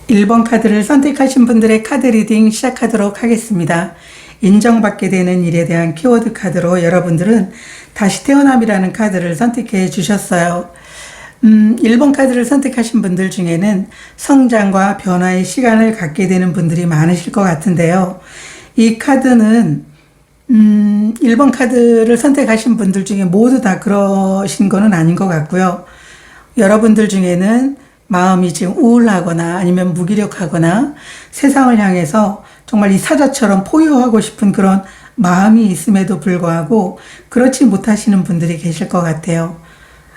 1번 카드를 선택하신 분들의 카드 리딩 시작하도록 하겠습니다. 인정받게 되는 일에 대한 키워드 카드로 여러분들은 다시 태어남이라는 카드를 선택해 주셨어요. 1번 카드를 선택하신 분들 중에는 성장과 변화의 시간을 갖게 되는 분들이 많으실 것 같은데요. 이 카드는 1번 카드를 선택하신 분들 중에 모두 다 그러신 거는 아닌 것 같고요. 여러분들 중에는 마음이 지금 우울하거나 아니면 무기력하거나 세상을 향해서 정말 이 사자처럼 포효하고 싶은 그런 마음이 있음에도 불구하고 그렇지 못하시는 분들이 계실 것 같아요.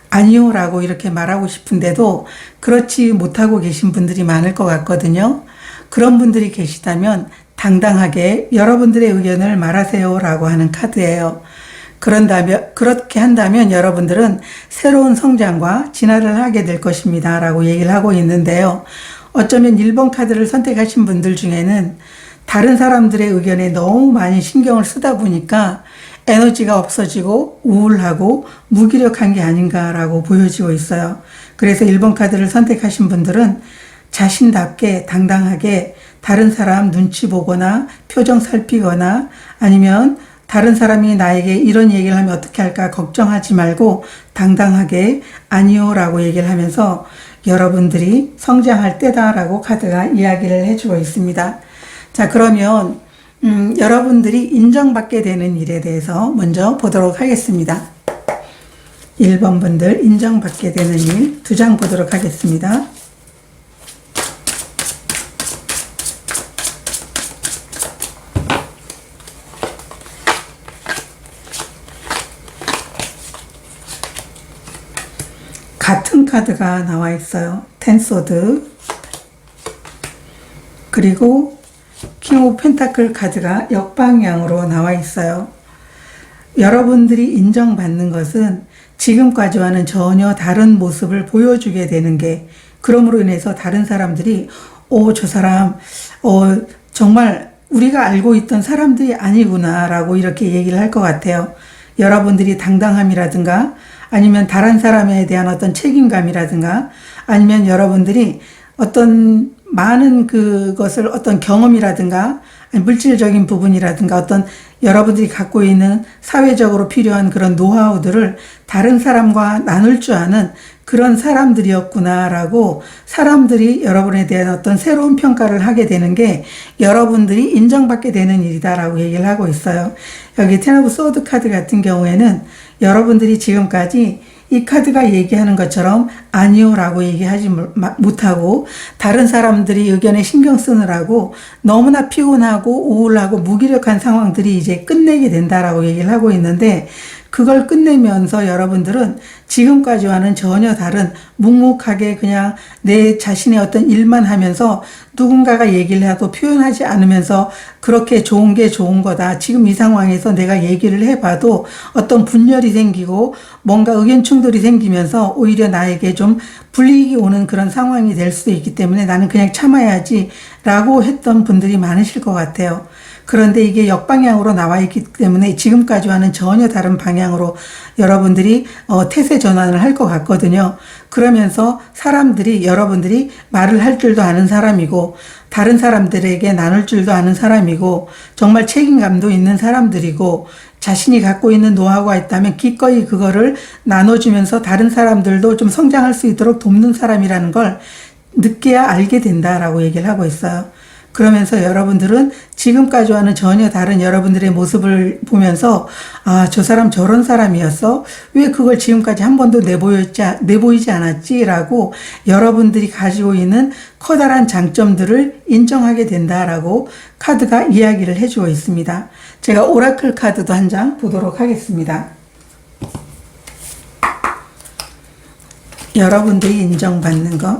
아니요 라고 이렇게 말하고 싶은데도 그렇지 못하고 계신 분들이 많을 것 같거든요. 그런 분들이 계시다면 당당하게 여러분들의 의견을 말하세요 라고 하는 카드예요. 그렇게 한다면 여러분들은 새로운 성장과 진화를 하게 될 것입니다 라고 얘기를 하고 있는데요. 어쩌면 1번 카드를 선택하신 분들 중에는 다른 사람들의 의견에 너무 많이 신경을 쓰다 보니까 에너지가 없어지고 우울하고 무기력한 게 아닌가라고 보여지고 있어요. 그래서 1번 카드를 선택하신 분들은 자신답게 당당하게 다른 사람 눈치 보거나 표정 살피거나 아니면 다른 사람이 나에게 이런 얘기를 하면 어떻게 할까 걱정하지 말고 당당하게 아니요 라고 얘기를 하면서 여러분들이 성장할 때다라고 카드가 이야기를 해주고 있습니다. 자, 그러면 여러분들이 인정받게 되는 일에 대해서 먼저 보도록 하겠습니다. 1번 분들 인정받게 되는 일 2장 보도록 하겠습니다. 같은 카드가 나와 있어요. 텐소드 그리고 킹 오브 펜타클 카드가 역방향으로 나와 있어요. 여러분들이 인정받는 것은 지금까지와는 전혀 다른 모습을 보여주게 되는 게 그럼으로 인해서 다른 사람들이 저 사람 정말 우리가 알고 있던 사람들이 아니구나 라고 이렇게 얘기를 할 것 같아요. 여러분들이 당당함이라든가 아니면 다른 사람에 대한 어떤 책임감이라든가 아니면 여러분들이 어떤 많은 그것을 어떤 경험이라든가 물질적인 부분이라든가 어떤 여러분들이 갖고 있는 사회적으로 필요한 그런 노하우들을 다른 사람과 나눌 줄 아는 그런 사람들이었구나라고 사람들이 여러분에 대한 어떤 새로운 평가를 하게 되는 게 여러분들이 인정받게 되는 일이다라고 얘기를 하고 있어요. 여기 텐 오브 소드 카드 같은 경우에는 여러분들이 지금까지 이 카드가 얘기하는 것처럼 아니요 라고 얘기하지 못하고 다른 사람들이 의견에 신경 쓰느라고 너무나 피곤하고 우울하고 무기력한 상황들이 이제 끝내게 된다라고 얘기를 하고 있는데 그걸 끝내면서 여러분들은 지금까지와는 전혀 다른 묵묵하게 그냥 내 자신의 어떤 일만 하면서 누군가가 얘기를 해도 표현하지 않으면서 그렇게 좋은 게 좋은 거다. 지금 이 상황에서 내가 얘기를 해봐도 어떤 분열이 생기고 뭔가 의견 충돌이 생기면서 오히려 나에게 좀 불이익이 오는 그런 상황이 될 수도 있기 때문에 나는 그냥 참아야지 라고 했던 분들이 많으실 것 같아요. 그런데 이게 역방향으로 나와 있기 때문에 지금까지와는 전혀 다른 방향으로 여러분들이 태세 전환을 할 것 같거든요. 그러면서 사람들이 여러분들이 말을 할 줄도 아는 사람이고 다른 사람들에게 나눌 줄도 아는 사람이고 정말 책임감도 있는 사람들이고 자신이 갖고 있는 노하우가 있다면 기꺼이 그거를 나눠주면서 다른 사람들도 좀 성장할 수 있도록 돕는 사람이라는 걸 늦게야 알게 된다라고 얘기를 하고 있어요. 그러면서 여러분들은 지금까지와는 전혀 다른 여러분들의 모습을 보면서 저 사람 저런 사람이었어? 왜 그걸 지금까지 한 번도 내보이지 않았지? 라고 여러분들이 가지고 있는 커다란 장점들을 인정하게 된다라고 카드가 이야기를 해주고 있습니다. 제가 오라클 카드도 한 장 보도록 하겠습니다. 여러분들이 인정받는 것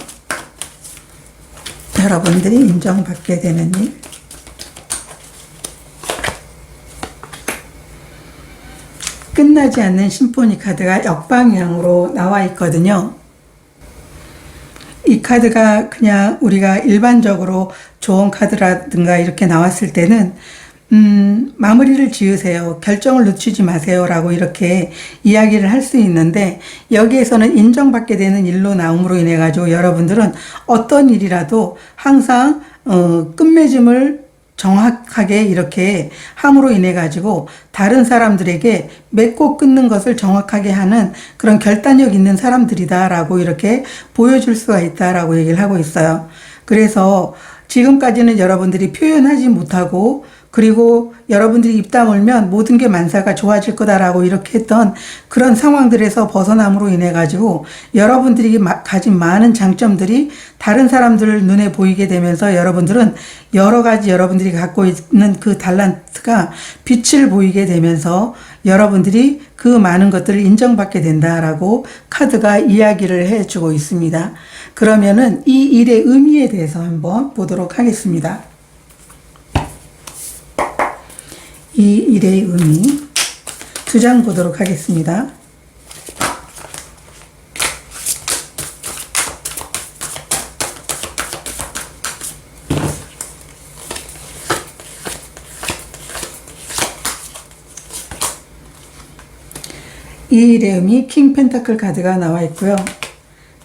여러분들이 인정받게 되는 일 끝나지 않는 심포니 카드가 역방향으로 나와 있거든요. 이 카드가 그냥 우리가 일반적으로 좋은 카드라든가 이렇게 나왔을 때는 마무리를 지으세요. 결정을 늦추지 마세요. 라고 이렇게 이야기를 할 수 있는데, 여기에서는 인정받게 되는 일로 나옴으로 인해 가지고 여러분들은 어떤 일이라도 항상 끝맺음을 정확하게 이렇게 함으로 인해 가지고 다른 사람들에게 맺고 끊는 것을 정확하게 하는 그런 결단력 있는 사람들이다라고 이렇게 보여줄 수가 있다라고 얘기를 하고 있어요. 그래서 지금까지는 여러분들이 표현하지 못하고, 그리고 여러분들이 입 다물면 모든 게 만사가 좋아질 거다라고 이렇게 했던 그런 상황들에서 벗어남으로 인해 가지고 여러분들이 가진 많은 장점들이 다른 사람들 눈에 보이게 되면서 여러분들은 여러 가지 여러분들이 갖고 있는 그 달란트가 빛을 보이게 되면서 여러분들이 그 많은 것들을 인정받게 된다라고 카드가 이야기를 해주고 있습니다. 그러면은 이 일의 의미에 대해서 한번 보도록 하겠습니다. 이 일의 의미 두 장 보도록 하겠습니다. 이 일의 의미 킹 펜타클 카드가 나와 있고요.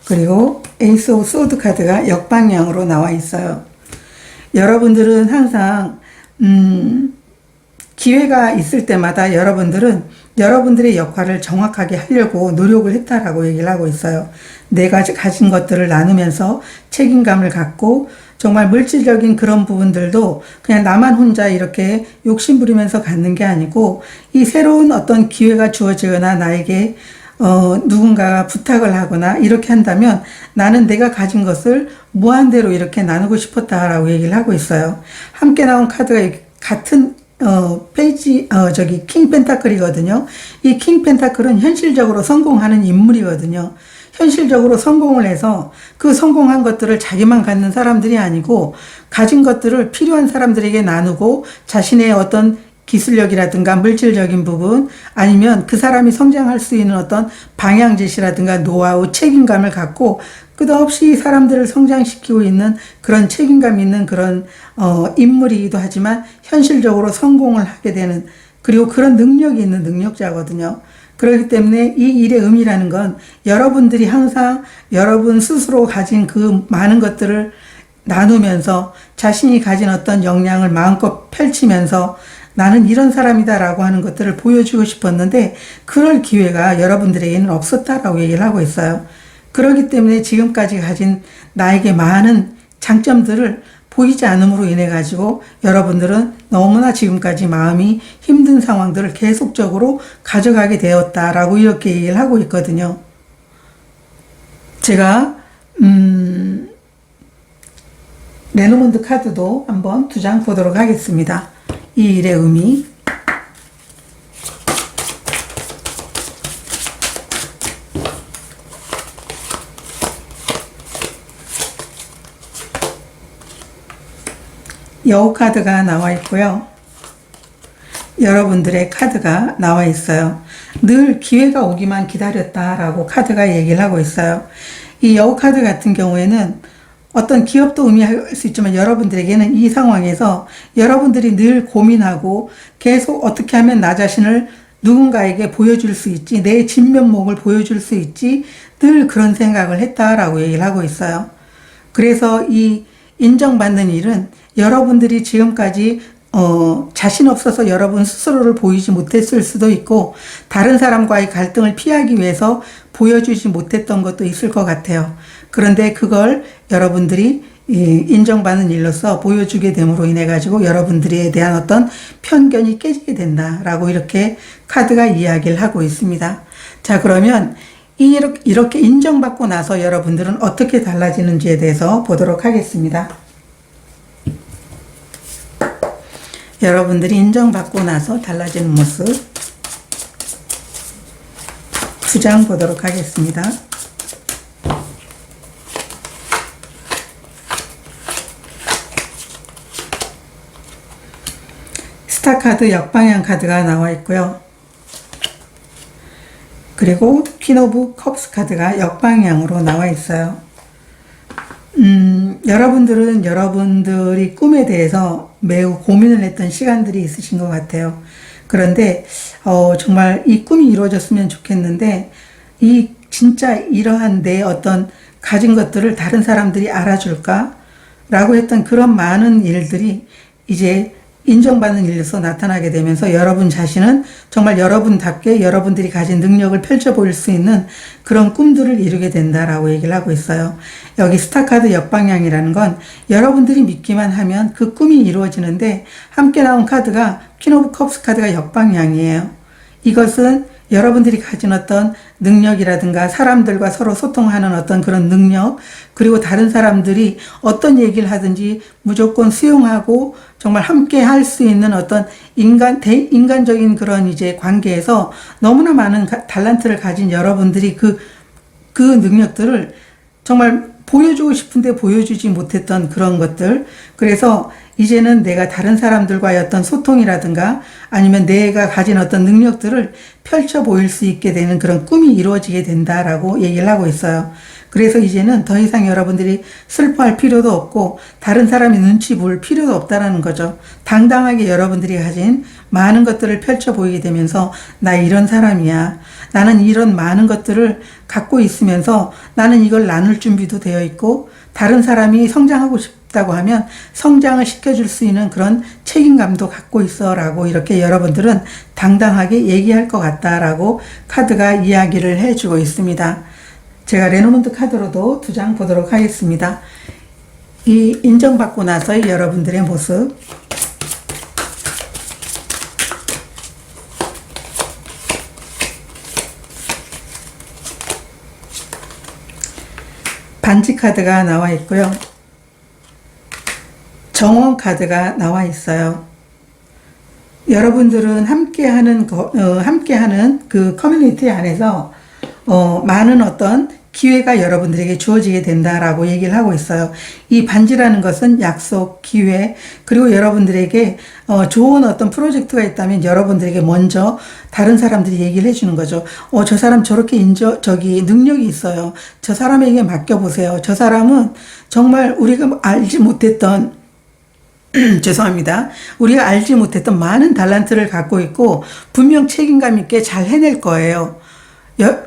그리고 에이스 오브 소드 카드가 역방향으로 나와 있어요. 여러분들은 항상 기회가 있을 때마다 여러분들은 여러분들의 역할을 정확하게 하려고 노력을 했다라고 얘기를 하고 있어요. 내가 가진 것들을 나누면서 책임감을 갖고 정말 물질적인 그런 부분들도 그냥 나만 혼자 이렇게 욕심부리면서 갖는 게 아니고, 이 새로운 어떤 기회가 주어지거나 나에게 누군가가 부탁을 하거나 이렇게 한다면 나는 내가 가진 것을 무한대로 이렇게 나누고 싶었다라고 얘기를 하고 있어요. 함께 나온 카드가 같은 킹 펜타클이거든요. 이 킹 펜타클은 현실적으로 성공하는 인물이거든요. 현실적으로 성공을 해서 그 성공한 것들을 자기만 갖는 사람들이 아니고 가진 것들을 필요한 사람들에게 나누고 자신의 어떤 기술력이라든가 물질적인 부분, 아니면 그 사람이 성장할 수 있는 어떤 방향 제시라든가 노하우, 책임감을 갖고 끝없이 사람들을 성장시키고 있는 그런 책임감 있는 그런 인물이기도 하지만 현실적으로 성공을 하게 되는, 그리고 그런 능력이 있는 능력자거든요. 그렇기 때문에 이 일의 의미라는 건 여러분들이 항상 여러분 스스로 가진 그 많은 것들을 나누면서 자신이 가진 어떤 역량을 마음껏 펼치면서 나는 이런 사람이다 라고 하는 것들을 보여주고 싶었는데 그럴 기회가 여러분들에게는 없었다라고 얘기를 하고 있어요. 그렇기 때문에 지금까지 가진 나에게 많은 장점들을 보이지 않음으로 인해 가지고 여러분들은 너무나 지금까지 마음이 힘든 상황들을 계속적으로 가져가게 되었다라고 이렇게 얘기를 하고 있거든요. 제가 레노몬드 카드도 한번 두 장 보도록 하겠습니다. 이 일의 의미. 여우 카드가 나와 있고요. 여러분들의 카드가 나와 있어요. 늘 기회가 오기만 기다렸다라고 카드가 얘기를 하고 있어요. 이 여우 카드 같은 경우에는 어떤 기업도 의미할 수 있지만 여러분들에게는 이 상황에서 여러분들이 늘 고민하고 계속 어떻게 하면 나 자신을 누군가에게 보여줄 수 있지, 내 진면목을 보여줄 수 있지, 늘 그런 생각을 했다라고 얘기를 하고 있어요. 그래서 이 인정받는 일은 여러분들이 지금까지 자신 없어서 여러분 스스로를 보이지 못했을 수도 있고 다른 사람과의 갈등을 피하기 위해서 보여주지 못했던 것도 있을 것 같아요. 그런데 그걸 여러분들이 인정받는 일로서 보여주게 됨으로 인해 가지고 여러분들에 대한 어떤 편견이 깨지게 된다라고 이렇게 카드가 이야기를 하고 있습니다. 자, 그러면 이렇게 인정받고 나서 여러분들은 어떻게 달라지는지에 대해서 보도록 하겠습니다. 여러분들이 인정받고 나서 달라지는 모습 두 장 보도록 하겠습니다. 스타 카드 역방향 카드가 나와 있고요. 그리고 퀸 오브 컵스 카드가 역방향으로 나와 있어요. 여러분들은 여러분들이 꿈에 대해서 매우 고민을 했던 시간들이 있으신 것 같아요. 그런데 정말 이 꿈이 이루어졌으면 좋겠는데 진짜 이러한 내 어떤 가진 것들을 다른 사람들이 알아줄까? 라고 했던 그런 많은 일들이 이제 인정받는 일로서 나타나게 되면서 여러분 자신은 정말 여러분답게 여러분들이 가진 능력을 펼쳐 보일 수 있는 그런 꿈들을 이루게 된다라고 얘기를 하고 있어요. 여기 스타카드 역방향이라는 건 여러분들이 믿기만 하면 그 꿈이 이루어지는데 함께 나온 카드가 퀸 오브 컵스 카드가 역방향이에요. 이것은 여러분들이 가진 어떤 능력이라든가 사람들과 서로 소통하는 어떤 그런 능력, 그리고 다른 사람들이 어떤 얘기를 하든지 무조건 수용하고 정말 함께 할 수 있는 어떤 인간적인 그런 이제 관계에서 너무나 많은 달란트를 가진 여러분들이 그 능력들을 정말 보여주고 싶은데 보여주지 못했던 그런 것들. 그래서 이제는 내가 다른 사람들과의 어떤 소통이라든가 아니면 내가 가진 어떤 능력들을 펼쳐 보일 수 있게 되는 그런 꿈이 이루어지게 된다라고 얘기를 하고 있어요. 그래서 이제는 더 이상 여러분들이 슬퍼할 필요도 없고 다른 사람이 눈치 볼 필요도 없다라는 거죠. 당당하게 여러분들이 가진 많은 것들을 펼쳐 보이게 되면서 나 이런 사람이야. 나는 이런 많은 것들을 갖고 있으면서 나는 이걸 나눌 준비도 되어 있고 다른 사람이 성장하고 싶다고 하면 성장을 시켜줄 수 있는 그런 책임감도 갖고 있어 라고 이렇게 여러분들은 당당하게 얘기할 것 같다라고 카드가 이야기를 해주고 있습니다. 제가 레노먼트 카드로도 2장 보도록 하겠습니다. 이 인정받고 나서의 여러분들의 모습. 반지 카드가 나와 있고요. 정원 카드가 나와 있어요. 여러분들은 함께하는 그 커뮤니티 안에서 많은 어떤 기회가 여러분들에게 주어지게 된다라고 얘기를 하고 있어요. 이 반지라는 것은 약속, 기회, 그리고 여러분들에게 좋은 어떤 프로젝트가 있다면 여러분들에게 먼저 다른 사람들이 얘기를 해주는 거죠. 저 사람 저렇게 능력이 있어요. 저 사람에게 맡겨보세요. 저 사람은 정말 우리가 알지 못했던 죄송합니다. 우리가 알지 못했던 많은 달란트를 갖고 있고 분명 책임감 있게 잘 해낼 거예요.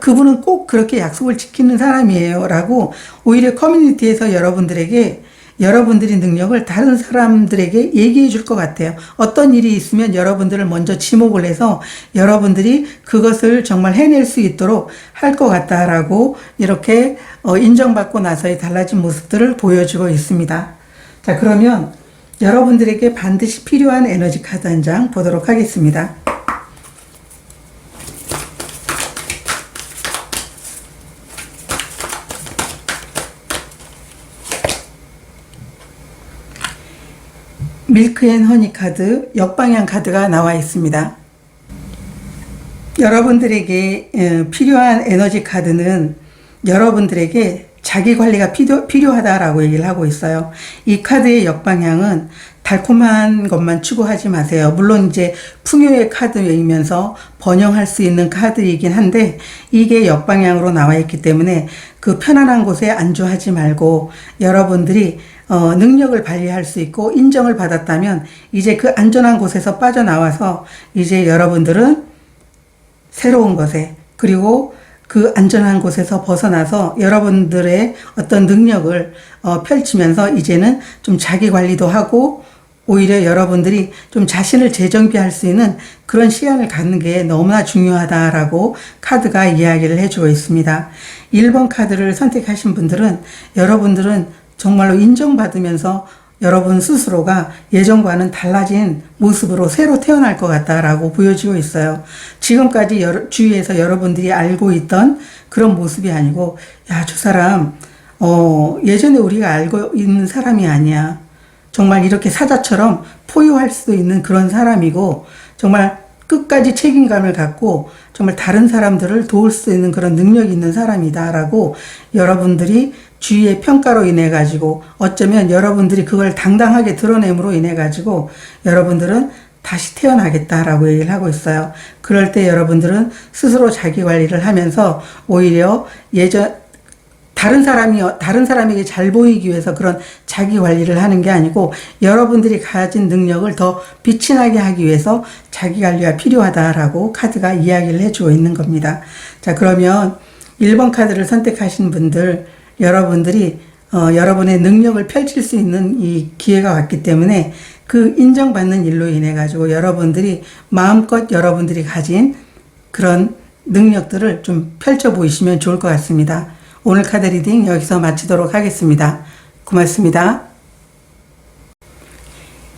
그분은 꼭 그렇게 약속을 지키는 사람이에요 라고 오히려 커뮤니티에서 여러분들이 능력을 다른 사람들에게 얘기해 줄 것 같아요. 어떤 일이 있으면 여러분들을 먼저 지목을 해서 여러분들이 그것을 정말 해낼 수 있도록 할 것 같다라고 이렇게 인정받고 나서의 달라진 모습들을 보여주고 있습니다. 자, 그러면 여러분들에게 반드시 필요한 에너지 카드 한 장 보도록 하겠습니다. 밀크 앤 허니 카드, 역방향 카드가 나와 있습니다. 여러분들에게 필요한 에너지 카드는 여러분들에게 자기 관리가 필요하다라고 얘기를 하고 있어요. 이 카드의 역방향은 달콤한 것만 추구하지 마세요. 물론 이제 풍요의 카드이면서 번영할 수 있는 카드이긴 한데 이게 역방향으로 나와 있기 때문에 그 편안한 곳에 안주하지 말고 여러분들이 능력을 발휘할 수 있고 인정을 받았다면 이제 그 안전한 곳에서 빠져나와서 이제 여러분들은 새로운 것에 그리고 그 안전한 곳에서 벗어나서 여러분들의 어떤 능력을 펼치면서 이제는 좀 자기 관리도 하고 오히려 여러분들이 좀 자신을 재정비할 수 있는 그런 시간을 갖는 게 너무나 중요하다라고 카드가 이야기를 해주고 있습니다. 1번 카드를 선택하신 분들은 여러분들은 정말로 인정받으면서 여러분 스스로가 예전과는 달라진 모습으로 새로 태어날 것 같다라고 보여지고 있어요. 지금까지 주위에서 여러분들이 알고 있던 그런 모습이 아니고 야, 저 사람 예전에 우리가 알고 있는 사람이 아니야. 정말 이렇게 사자처럼 포효할 수도 있는 그런 사람이고 정말 끝까지 책임감을 갖고 정말 다른 사람들을 도울 수 있는 그런 능력이 있는 사람이다라고 여러분들이 주위의 평가로 인해 가지고 어쩌면 여러분들이 그걸 당당하게 드러냄으로 인해 가지고 여러분들은 다시 태어나겠다라고 얘기를 하고 있어요. 그럴 때 여러분들은 스스로 자기 관리를 하면서 오히려 다른 사람에게 잘 보이기 위해서 그런 자기 관리를 하는 게 아니고 여러분들이 가진 능력을 더 빛이 나게 하기 위해서 자기 관리가 필요하다라고 카드가 이야기를 해주고 있는 겁니다. 자, 그러면 1번 카드를 선택하신 분들, 여러분들이 여러분의 능력을 펼칠 수 있는 이 기회가 왔기 때문에 그 인정받는 일로 인해 가지고 여러분들이 마음껏 여러분들이 가진 그런 능력들을 좀 펼쳐 보이시면 좋을 것 같습니다. 오늘 카드 리딩 여기서 마치도록 하겠습니다. 고맙습니다.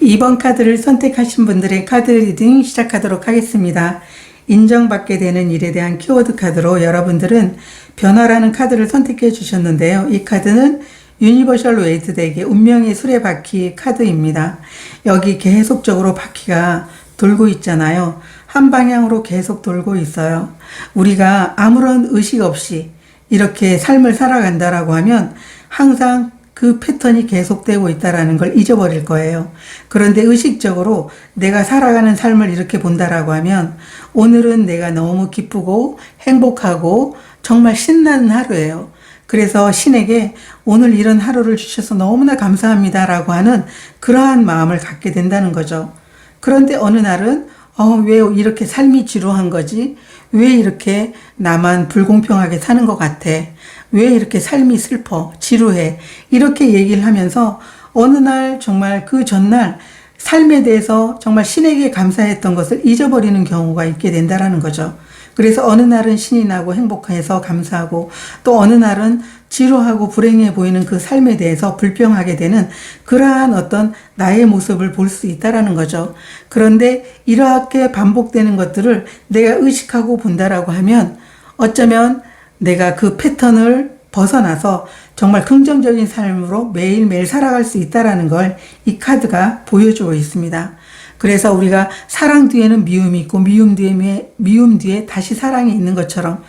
2번 카드를 선택하신 분들의 카드 리딩 시작하도록 하겠습니다. 인정받게 되는 일에 대한 키워드 카드로 여러분들은 변화라는 카드를 선택해 주셨는데요. 이 카드는 유니버셜 웨이트 덱의 운명의 수레바퀴 카드입니다. 여기 계속적으로 바퀴가 돌고 있잖아요. 한 방향으로 계속 돌고 있어요. 우리가 아무런 의식 없이 이렇게 삶을 살아간다라고 하면 항상 그 패턴이 계속되고 있다라는 걸 잊어버릴 거예요. 그런데 의식적으로 내가 살아가는 삶을 이렇게 본다라고 하면 오늘은 내가 너무 기쁘고 행복하고 정말 신나는 하루예요. 그래서 신에게 오늘 이런 하루를 주셔서 너무나 감사합니다라고 하는 그러한 마음을 갖게 된다는 거죠. 그런데 어느 날은 왜 이렇게 삶이 지루한 거지? 왜 이렇게 나만 불공평하게 사는 것 같아? 왜 이렇게 삶이 슬퍼? 지루해? 이렇게 얘기를 하면서 어느 날 정말 그 전날 삶에 대해서 정말 신에게 감사했던 것을 잊어버리는 경우가 있게 된다라는 거죠. 그래서 어느 날은 신이 나고 행복해서 감사하고 또 어느 날은 지루하고 불행해 보이는 그 삶에 대해서 불평하게 되는 그러한 어떤 나의 모습을 볼 수 있다라는 거죠. 그런데 이렇게 반복되는 것들을 내가 의식하고 본다라고 하면 어쩌면 내가 그 패턴을 벗어나서 정말 긍정적인 삶으로 매일매일 살아갈 수 있다라는 걸 이 카드가 보여주고 있습니다. 그래서 우리가 사랑 뒤에는 미움이 있고 미움 뒤에 다시 사랑이 있는 것처럼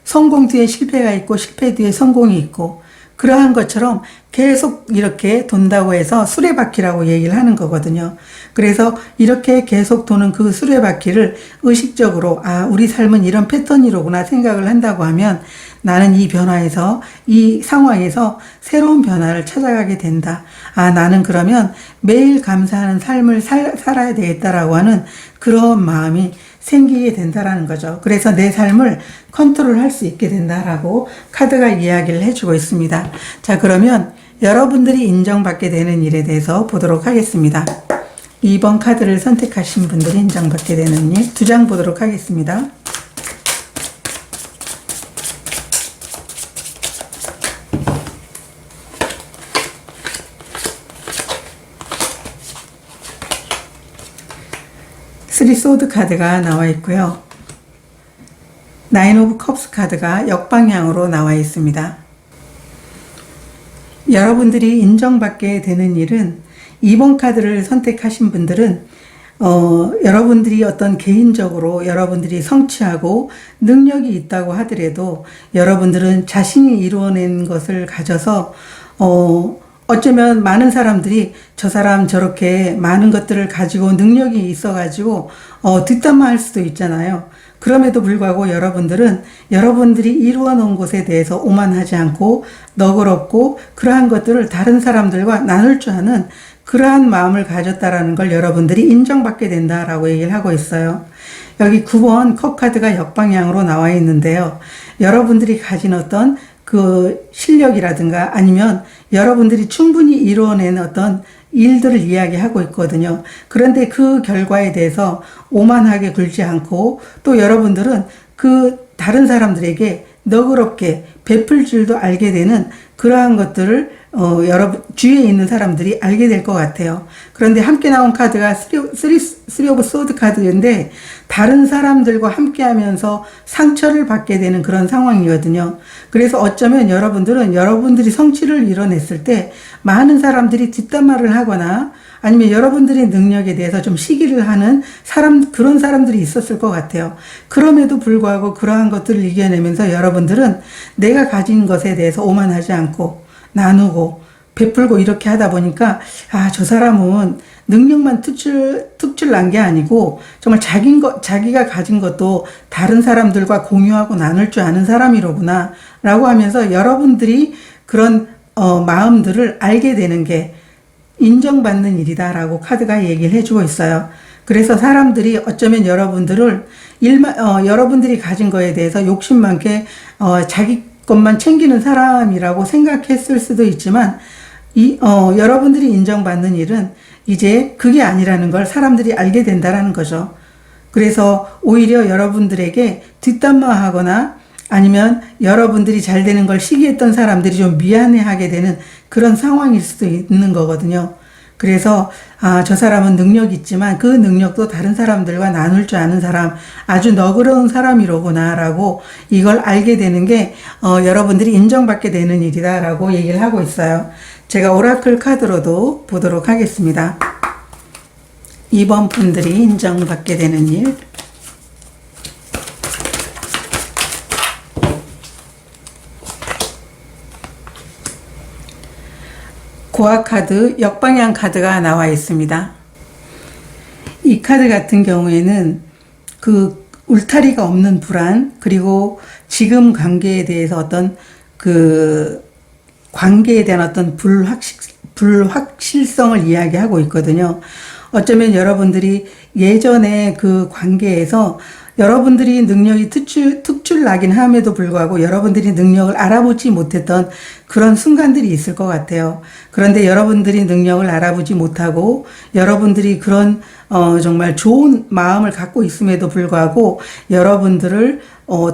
성공 뒤에 실패가 있고 실패 뒤에 성공이 있고 그러한 것처럼 계속 이렇게 돈다고 해서 수레바퀴라고 얘기를 하는 거거든요. 그래서 이렇게 계속 도는 그 수레바퀴를 의식적으로 우리 삶은 이런 패턴이로구나 생각을 한다고 하면 나는 이 변화에서 이 상황에서 새로운 변화를 찾아가게 된다. 나는 그러면 매일 감사하는 삶을 살아야 되겠다라고 하는 그런 마음이 생기게 된다라는 거죠. 그래서 내 삶을 컨트롤할 수 있게 된다라고 카드가 이야기를 해주고 있습니다. 자, 그러면 여러분들이 인정받게 되는 일에 대해서 보도록 하겠습니다. 2번 카드를 선택하신 분들이 인정받게 되는 일 2장 보도록 하겠습니다. 쓰리 소드 카드가 나와 있고요. 나인 오브 컵스 카드가 역방향으로 나와 있습니다. 여러분들이 인정받게 되는 일은 2번 카드를 선택하신 분들은 여러분들이 어떤 개인적으로 여러분들이 성취하고 능력이 있다고 하더라도 여러분들은 자신이 이루어낸 것을 가져서 어쩌면 많은 사람들이 저 사람 저렇게 많은 것들을 가지고 능력이 있어가지고 뒷담화할 수도 있잖아요. 그럼에도 불구하고 여러분들은 여러분들이 이루어 놓은 것에 대해서 오만하지 않고 너그럽고 그러한 것들을 다른 사람들과 나눌 줄 아는 그러한 마음을 가졌다라는 걸 여러분들이 인정받게 된다라고 얘기를 하고 있어요. 여기 9번 컵 카드가 역방향으로 나와 있는데요. 여러분들이 가진 어떤 그 실력이라든가 아니면 여러분들이 충분히 이루어낸 어떤 일들을 이야기하고 있거든요. 그런데 그 결과에 대해서 오만하게 굴지 않고 또 여러분들은 그 다른 사람들에게 너그럽게 베풀 줄도 알게 되는 그러한 것들을 여러분 주위에 있는 사람들이 알게 될 것 같아요. 그런데 함께 나온 카드가 쓰리 오브 소드 카드인데 다른 사람들과 함께 하면서 상처를 받게 되는 그런 상황이거든요. 그래서 어쩌면 여러분들은 여러분들이 성취를 이뤄냈을 때 많은 사람들이 뒷담화를 하거나 아니면 여러분들의 능력에 대해서 좀 시기를 하는 그런 사람들이 있었을 것 같아요. 그럼에도 불구하고 그러한 것들을 이겨내면서 여러분들은 내가 가진 것에 대해서 오만하지 않고 나누고 베풀고 이렇게 하다 보니까 아, 저 사람은 능력만 특출 난 게 아니고 정말 자기가 가진 것도 다른 사람들과 공유하고 나눌 줄 아는 사람이로구나 라고 하면서 여러분들이 그런 마음들을 알게 되는 게 인정받는 일이다 라고 카드가 얘기를 해주고 있어요. 그래서 사람들이 어쩌면 여러분들을 여러분들이 가진 거에 대해서 욕심 많게 자기 것만 챙기는 사람이라고 생각했을 수도 있지만 여러분들이 인정받는 일은 이제 그게 아니라는 걸 사람들이 알게 된다라는 거죠. 그래서 오히려 여러분들에게 뒷담화하거나 아니면 여러분들이 잘 되는 걸 시기했던 사람들이 좀 미안해하게 되는 그런 상황일 수도 있는 거거든요. 그래서 저 사람은 능력이 있지만 그 능력도 다른 사람들과 나눌 줄 아는 사람, 아주 너그러운 사람이로구나 라고 이걸 알게 되는 게 여러분들이 인정받게 되는 일이다 라고 얘기를 하고 있어요. 제가 오라클 카드로도 보도록 하겠습니다. 이번 분들이 인정받게 되는 일. 고아 카드, 역방향 카드가 나와 있습니다. 이 카드 같은 경우에는 그 울타리가 없는 불안, 그리고 지금 관계에 대해서 어떤 관계에 대한 어떤 불확실성을 이야기하고 있거든요. 어쩌면 여러분들이 예전에 그 관계에서 여러분들이 능력이 특출나긴 함에도 불구하고 여러분들이 능력을 알아보지 못했던 그런 순간들이 있을 것 같아요. 그런데 여러분들이 능력을 알아보지 못하고 여러분들이 그런 정말 좋은 마음을 갖고 있음에도 불구하고 여러분들을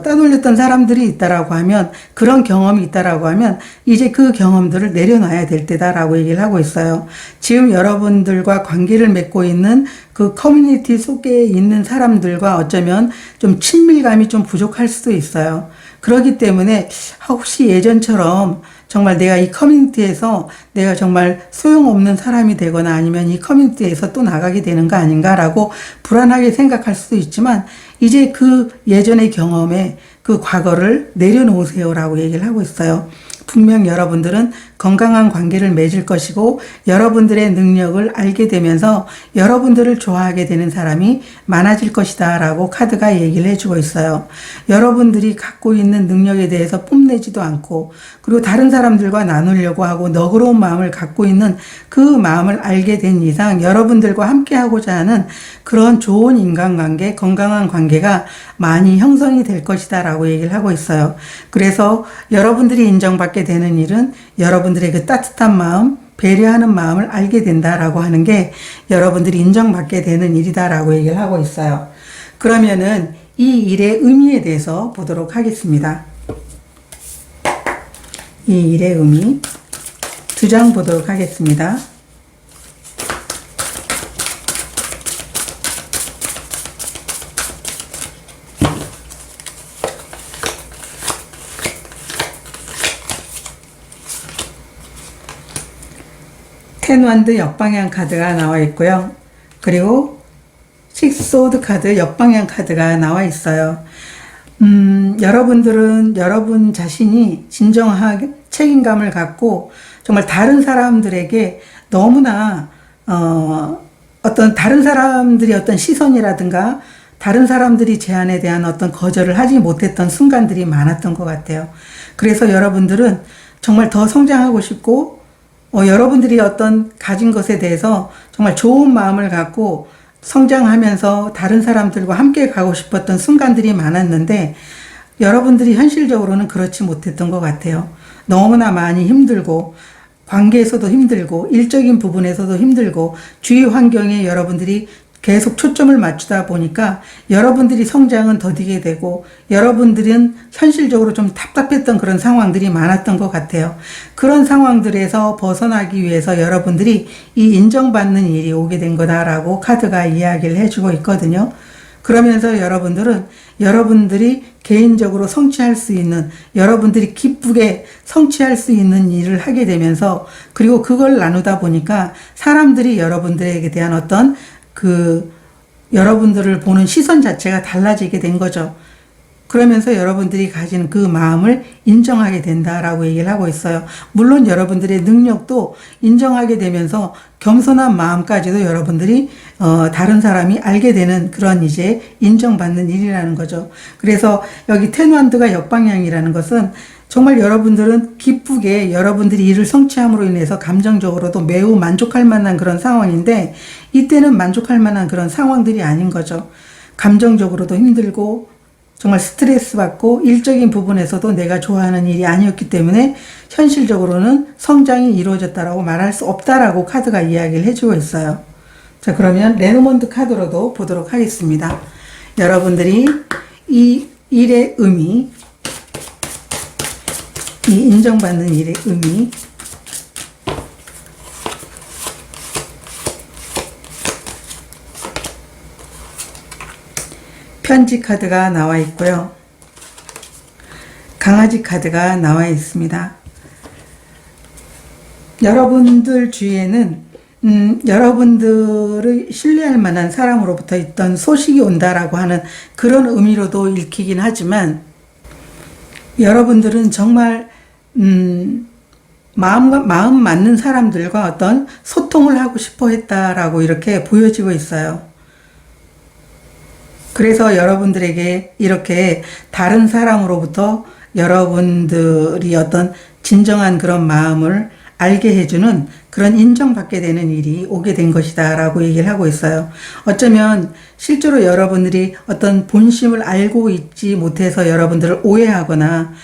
따돌렸던 사람들이 있다라고 하면, 그런 경험이 있다라고 하면 이제 그 경험들을 내려놔야 될 때다라고 얘기를 하고 있어요. 지금 여러분들과 관계를 맺고 있는 그 커뮤니티 속에 있는 사람들과 어쩌면 좀 친밀감이 좀 부족할 수도 있어요. 그렇기 때문에 혹시 예전처럼 정말 내가 이 커뮤니티에서 내가 정말 소용없는 사람이 되거나 아니면 이 커뮤니티에서 또 나가게 되는 거 아닌가라고 불안하게 생각할 수도 있지만, 이제 그 예전의 경험에 그 과거를 내려놓으세요라고 얘기를 하고 있어요. 분명 여러분들은 건강한 관계를 맺을 것이고 여러분들의 능력을 알게 되면서 여러분들을 좋아하게 되는 사람이 많아질 것이다 라고 카드가 얘기를 해주고 있어요. 여러분들이 갖고 있는 능력에 대해서 뽐내지도 않고, 그리고 다른 사람들과 나누려고 하고 너그러운 마음을 갖고 있는 그 마음을 알게 된 이상 여러분들과 함께 하고자 하는 그런 좋은 인간관계, 건강한 관계가 많이 형성이 될 것이다 라고 얘기를 하고 있어요. 그래서 여러분들이 인정받게 되는 일은 여러분들의 그 따뜻한 마음, 배려하는 마음을 알게 된다라고 하는 게 여러분들이 인정받게 되는 일이다라고 얘기를 하고 있어요. 그러면은 이 일의 의미에 대해서 보도록 하겠습니다. 이 일의 의미 2장 보도록 하겠습니다. 텐완드 역방향 카드가 나와 있고요. 그리고 식소드 카드 역방향 카드가 나와 있어요. 여러분들은 여러분 자신이 진정하게 책임감을 갖고 정말 다른 사람들에게 너무나 어떤 다른 사람들이 어떤 시선이라든가 다른 사람들이 제안에 대한 어떤 거절을 하지 못했던 순간들이 많았던 것 같아요. 그래서 여러분들은 정말 더 성장하고 싶고 여러분들이 어떤 가진 것에 대해서 정말 좋은 마음을 갖고 성장하면서 다른 사람들과 함께 가고 싶었던 순간들이 많았는데 여러분들이 현실적으로는 그렇지 못했던 것 같아요. 너무나 많이 힘들고 관계에서도 힘들고 일적인 부분에서도 힘들고 주위 환경에 여러분들이 계속 초점을 맞추다 보니까 여러분들이 성장은 더디게 되고 여러분들은 현실적으로 좀 답답했던 그런 상황들이 많았던 것 같아요. 그런 상황들에서 벗어나기 위해서 여러분들이 이 인정받는 일이 오게 된 거다라고 카드가 이야기를 해주고 있거든요. 그러면서 여러분들은 여러분들이 개인적으로 성취할 수 있는, 여러분들이 기쁘게 성취할 수 있는 일을 하게 되면서, 그리고 그걸 나누다 보니까 사람들이 여러분들에게 대한 어떤 여러분들을 보는 시선 자체가 달라지게 된 거죠. 그러면서 여러분들이 가진 그 마음을 인정하게 된다라고 얘기를 하고 있어요. 물론 여러분들의 능력도 인정하게 되면서 겸손한 마음까지도 여러분들이 다른 사람이 알게 되는 그런 이제 인정받는 일이라는 거죠. 그래서 여기 텐완드가 역방향이라는 것은 정말 여러분들은 기쁘게 여러분들이 일을 성취함으로 인해서 감정적으로도 매우 만족할 만한 그런 상황인데, 이때는 만족할 만한 그런 상황들이 아닌 거죠. 감정적으로도 힘들고 정말 스트레스 받고 일적인 부분에서도 내가 좋아하는 일이 아니었기 때문에 현실적으로는 성장이 이루어졌다라고 말할 수 없다라고 카드가 이야기를 해주고 있어요. 자, 그러면 레노먼드 카드로도 보도록 하겠습니다. 여러분들이 이 일의 의미, 이 인정받는 일의 의미, 편지 카드가 나와 있고요. 강아지 카드가 나와 있습니다. 여러분들 주위에는 여러분들을 신뢰할 만한 사람으로부터 있던 소식이 온다라고 하는 그런 의미로도 읽히긴 하지만, 여러분들은 정말 마음 맞는 사람들과 어떤 소통을 하고 싶어 했다라고 이렇게 보여지고 있어요. 그래서 여러분들에게 이렇게 다른 사람으로부터 여러분들이 어떤 진정한 그런 마음을 알게 해주는 그런 인정받게 되는 일이 오게 된 것이다 라고 얘기를 하고 있어요. 어쩌면 실제로 여러분들이 어떤 본심을 알고 있지 못해서 여러분들을 오해하거나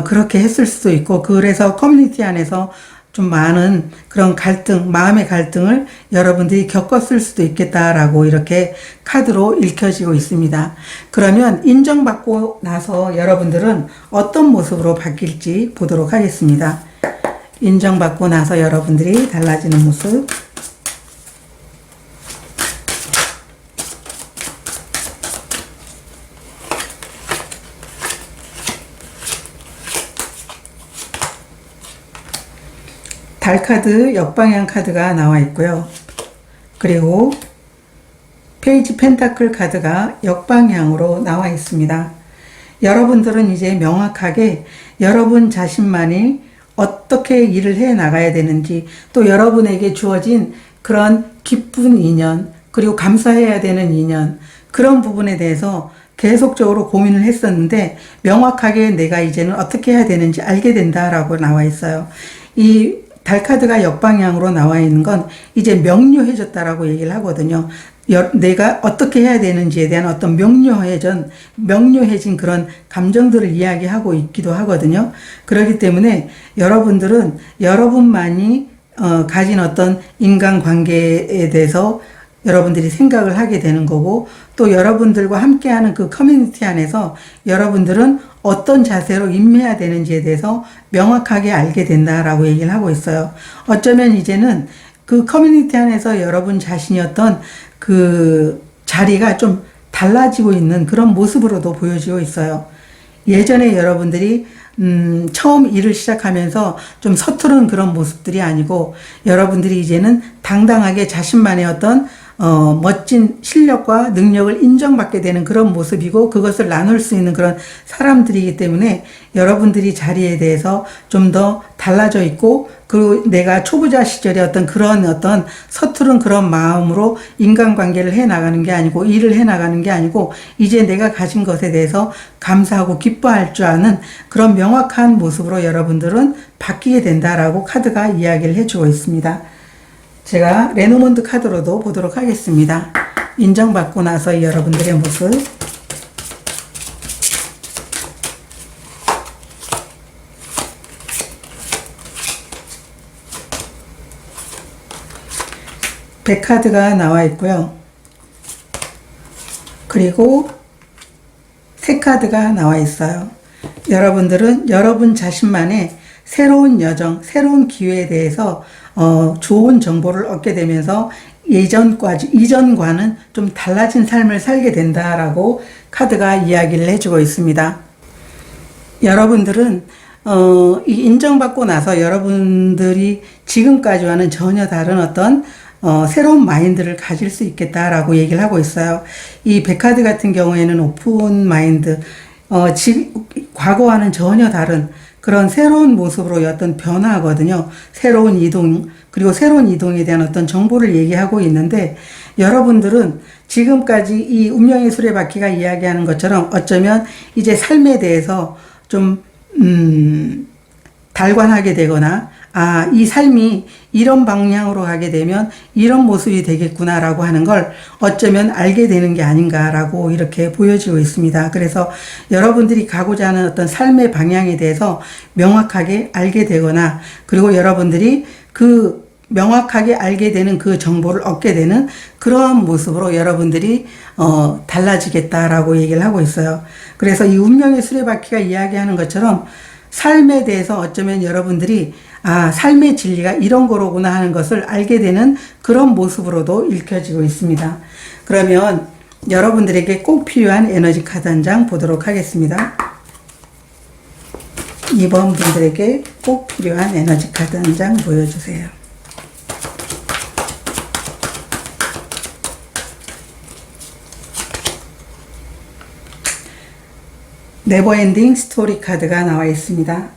그렇게 했을 수도 있고, 그래서 커뮤니티 안에서 좀 많은 그런 갈등, 마음의 갈등을 여러분들이 겪었을 수도 있겠다라고 이렇게 카드로 읽혀지고 있습니다. 그러면 인정받고 나서 여러분들은 어떤 모습으로 바뀔지 보도록 하겠습니다. 인정받고 나서 여러분들이 달라지는 모습. 달 카드, 역방향 카드가 나와 있고요. 그리고 페이지 펜타클 카드가 역방향으로 나와 있습니다. 여러분들은 이제 명확하게 여러분 자신만이 어떻게 일을 해 나가야 되는지, 또 여러분에게 주어진 그런 기쁜 인연, 그리고 감사해야 되는 인연, 그런 부분에 대해서 계속적으로 고민을 했었는데 명확하게 내가 이제는 어떻게 해야 되는지 알게 된다라고 나와 있어요. 이 달카드가 역방향으로 나와 있는 건 이제 명료해졌다라고 얘기를 하거든요. 내가 어떻게 해야 되는지에 대한 어떤 명료해진 그런 감정들을 이야기하고 있기도 하거든요. 그렇기 때문에 여러분들은 여러분만이 가진 어떤 인간관계에 대해서 여러분들이 생각을 하게 되는 거고, 또 여러분들과 함께하는 그 커뮤니티 안에서 여러분들은 어떤 자세로 임해야 되는지에 대해서 명확하게 알게 된다라고 얘기를 하고 있어요. 어쩌면 이제는 그 커뮤니티 안에서 여러분 자신이었던 그 자리가 좀 달라지고 있는 그런 모습으로도 보여지고 있어요. 예전에 여러분들이 처음 일을 시작하면서 좀 서투른 그런 모습들이 아니고, 여러분들이 이제는 당당하게 자신만의 어떤 멋진 실력과 능력을 인정받게 되는 그런 모습이고, 그것을 나눌 수 있는 그런 사람들이기 때문에 여러분들이 자리에 대해서 좀 더 달라져 있고, 그 내가 초보자 시절에 어떤 서투른 그런 마음으로 인간관계를 해 나가는 게 아니고, 일을 해 나가는 게 아니고, 이제 내가 가진 것에 대해서 감사하고 기뻐할 줄 아는 그런 명확한 모습으로 여러분들은 바뀌게 된다라고 카드가 이야기를 해주고 있습니다. 제가 레노먼드 카드로도 보도록 하겠습니다. 인정받고 나서 여러분들의 모습. 백 카드가 나와 있고요. 그리고 새 카드가 나와 있어요. 여러분들은 여러분 자신만의 새로운 여정, 새로운 기회에 대해서 좋은 정보를 얻게 되면서 이전과는 좀 달라진 삶을 살게 된다라고 카드가 이야기를 해주고 있습니다. 여러분들은 이 인정받고 나서 여러분들이 지금까지와는 전혀 다른 어떤 새로운 마인드를 가질 수 있겠다라고 얘기를 하고 있어요. 이 백카드 같은 경우에는 오픈 마인드, 과거와는 전혀 다른 그런 새로운 모습으로의 어떤 변화거든요. 새로운 이동, 그리고 새로운 이동에 대한 어떤 정보를 얘기하고 있는데, 여러분들은 지금까지 이 운명의 수레바퀴가 이야기하는 것처럼 어쩌면 이제 삶에 대해서 좀, 달관하게 되거나, 아, 이 삶이 이런 방향으로 가게 되면 이런 모습이 되겠구나라고 하는 걸 어쩌면 알게 되는 게 아닌가라고 이렇게 보여지고 있습니다. 그래서 여러분들이 가고자 하는 어떤 삶의 방향에 대해서 명확하게 알게 되거나, 그리고 여러분들이 그 명확하게 알게 되는 그 정보를 얻게 되는 그러한 모습으로 여러분들이 달라지겠다라고 얘기를 하고 있어요. 그래서 이 운명의 수레바퀴가 이야기하는 것처럼 삶에 대해서 어쩌면 여러분들이 아, 삶의 진리가 이런 거로구나 하는 것을 알게 되는 그런 모습으로도 읽혀지고 있습니다. 그러면 여러분들에게 꼭 필요한 에너지 카드 한 장 보도록 하겠습니다. 2번 분들에게 꼭 필요한 에너지 카드 한 장 보여주세요. 네버엔딩 스토리 카드가 나와 있습니다.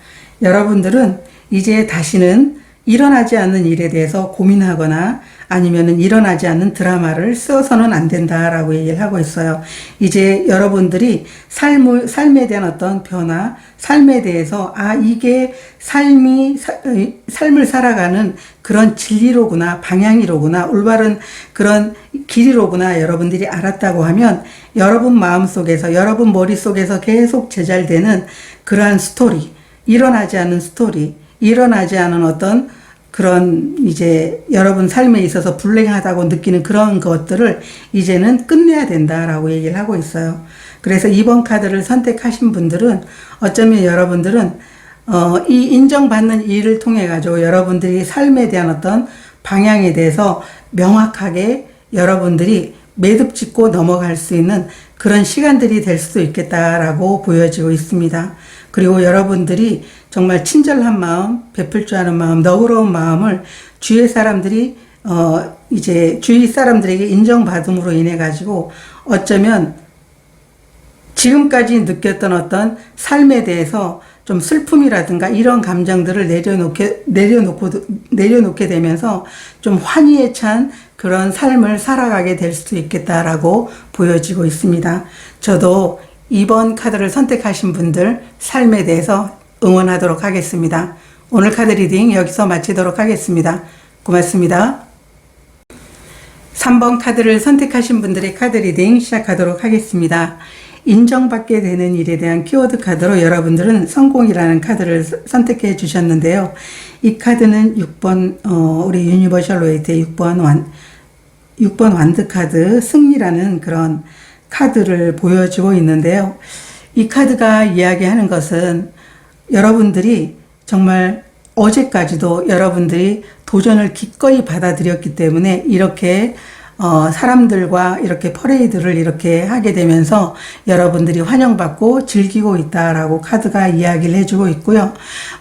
여러분들은 이제 다시는 일어나지 않는 일에 대해서 고민하거나 아니면은 일어나지 않는 드라마를 써서는 안 된다라고 얘기를 하고 있어요. 이제 여러분들이 삶에 대한 어떤 변화, 삶에 대해서 아, 이게 삶을 살아가는 그런 진리로구나, 방향이로구나, 올바른 그런 길이로구나 여러분들이 알았다고 하면 여러분 마음속에서, 여러분 머릿속에서 계속 제잘되는 그러한 스토리, 일어나지 않는 스토리, 일어나지 않은 어떤 그런 이제 여러분 삶에 있어서 불행하다고 느끼는 그런 것들을 이제는 끝내야 된다라고 얘기를 하고 있어요. 그래서 2번 카드를 선택하신 분들은 어쩌면 여러분들은 이 인정받는 일을 통해 가지고 여러분들이 삶에 대한 어떤 방향에 대해서 명확하게 여러분들이 매듭 짓고 넘어갈 수 있는 그런 시간들이 될 수도 있겠다라고 보여지고 있습니다. 그리고 여러분들이 정말 친절한 마음, 베풀 줄 아는 마음, 너그러운 마음을 주위 사람들이 이제 주위 사람들에게 인정받음으로 인해 가지고 어쩌면 지금까지 느꼈던 어떤 삶에 대해서 좀 슬픔이라든가 이런 감정들을 내려놓게 되면서 좀 환희에 찬 그런 삶을 살아가게 될 수도 있겠다라고 보여지고 있습니다. 저도 2번 카드를 선택하신 분들 삶에 대해서 응원하도록 하겠습니다. 오늘 카드 리딩 여기서 마치도록 하겠습니다. 고맙습니다. 3번 카드를 선택하신 분들의 카드 리딩 시작하도록 하겠습니다. 인정받게 되는 일에 대한 키워드 카드로 여러분들은 성공이라는 카드를 선택해 주셨는데요. 이 카드는 6번 우리 유니버셜 웨이트의 6번 완드 카드 승리라는 그런 카드를 보여주고 있는데요. 이 카드가 이야기하는 것은 여러분들이 정말 어제까지도 여러분들이 도전을 기꺼이 받아들였기 때문에 이렇게 사람들과 이렇게 퍼레이드를 이렇게 하게 되면서 여러분들이 환영받고 즐기고 있다라고 카드가 이야기를 해주고 있고요.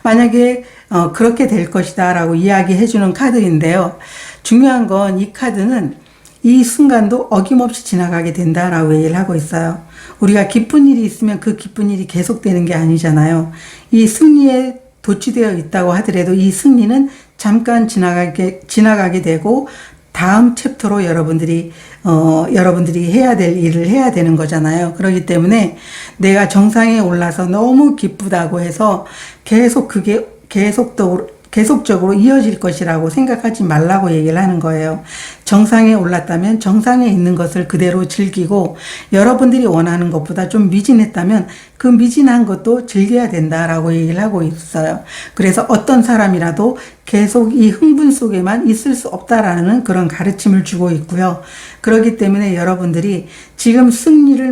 만약에 그렇게 될 것이다 라고 이야기해주는 카드인데요. 중요한 건 이 카드는 이 순간도 어김없이 지나가게 된다라고 얘기를 하고 있어요. 우리가 기쁜 일이 있으면 그 기쁜 일이 계속되는 게 아니잖아요. 이 승리에 도취되어 있다고 하더라도 이 승리는 잠깐 지나가게 되고 다음 챕터로 여러분들이 해야 될 일을 해야 되는 거잖아요. 그렇기 때문에 내가 정상에 올라서 너무 기쁘다고 해서 계속 그게 계속적으로 이어질 것이라고 생각하지 말라고 얘기를 하는 거예요. 정상에 올랐다면 정상에 있는 것을 그대로 즐기고 여러분들이 원하는 것보다 좀 미진했다면 그 미진한 것도 즐겨야 된다라고 얘기를 하고 있어요. 그래서 어떤 사람이라도 계속 이 흥분 속에만 있을 수 없다라는 그런 가르침을 주고 있고요. 그렇기 때문에 여러분들이 지금 승리를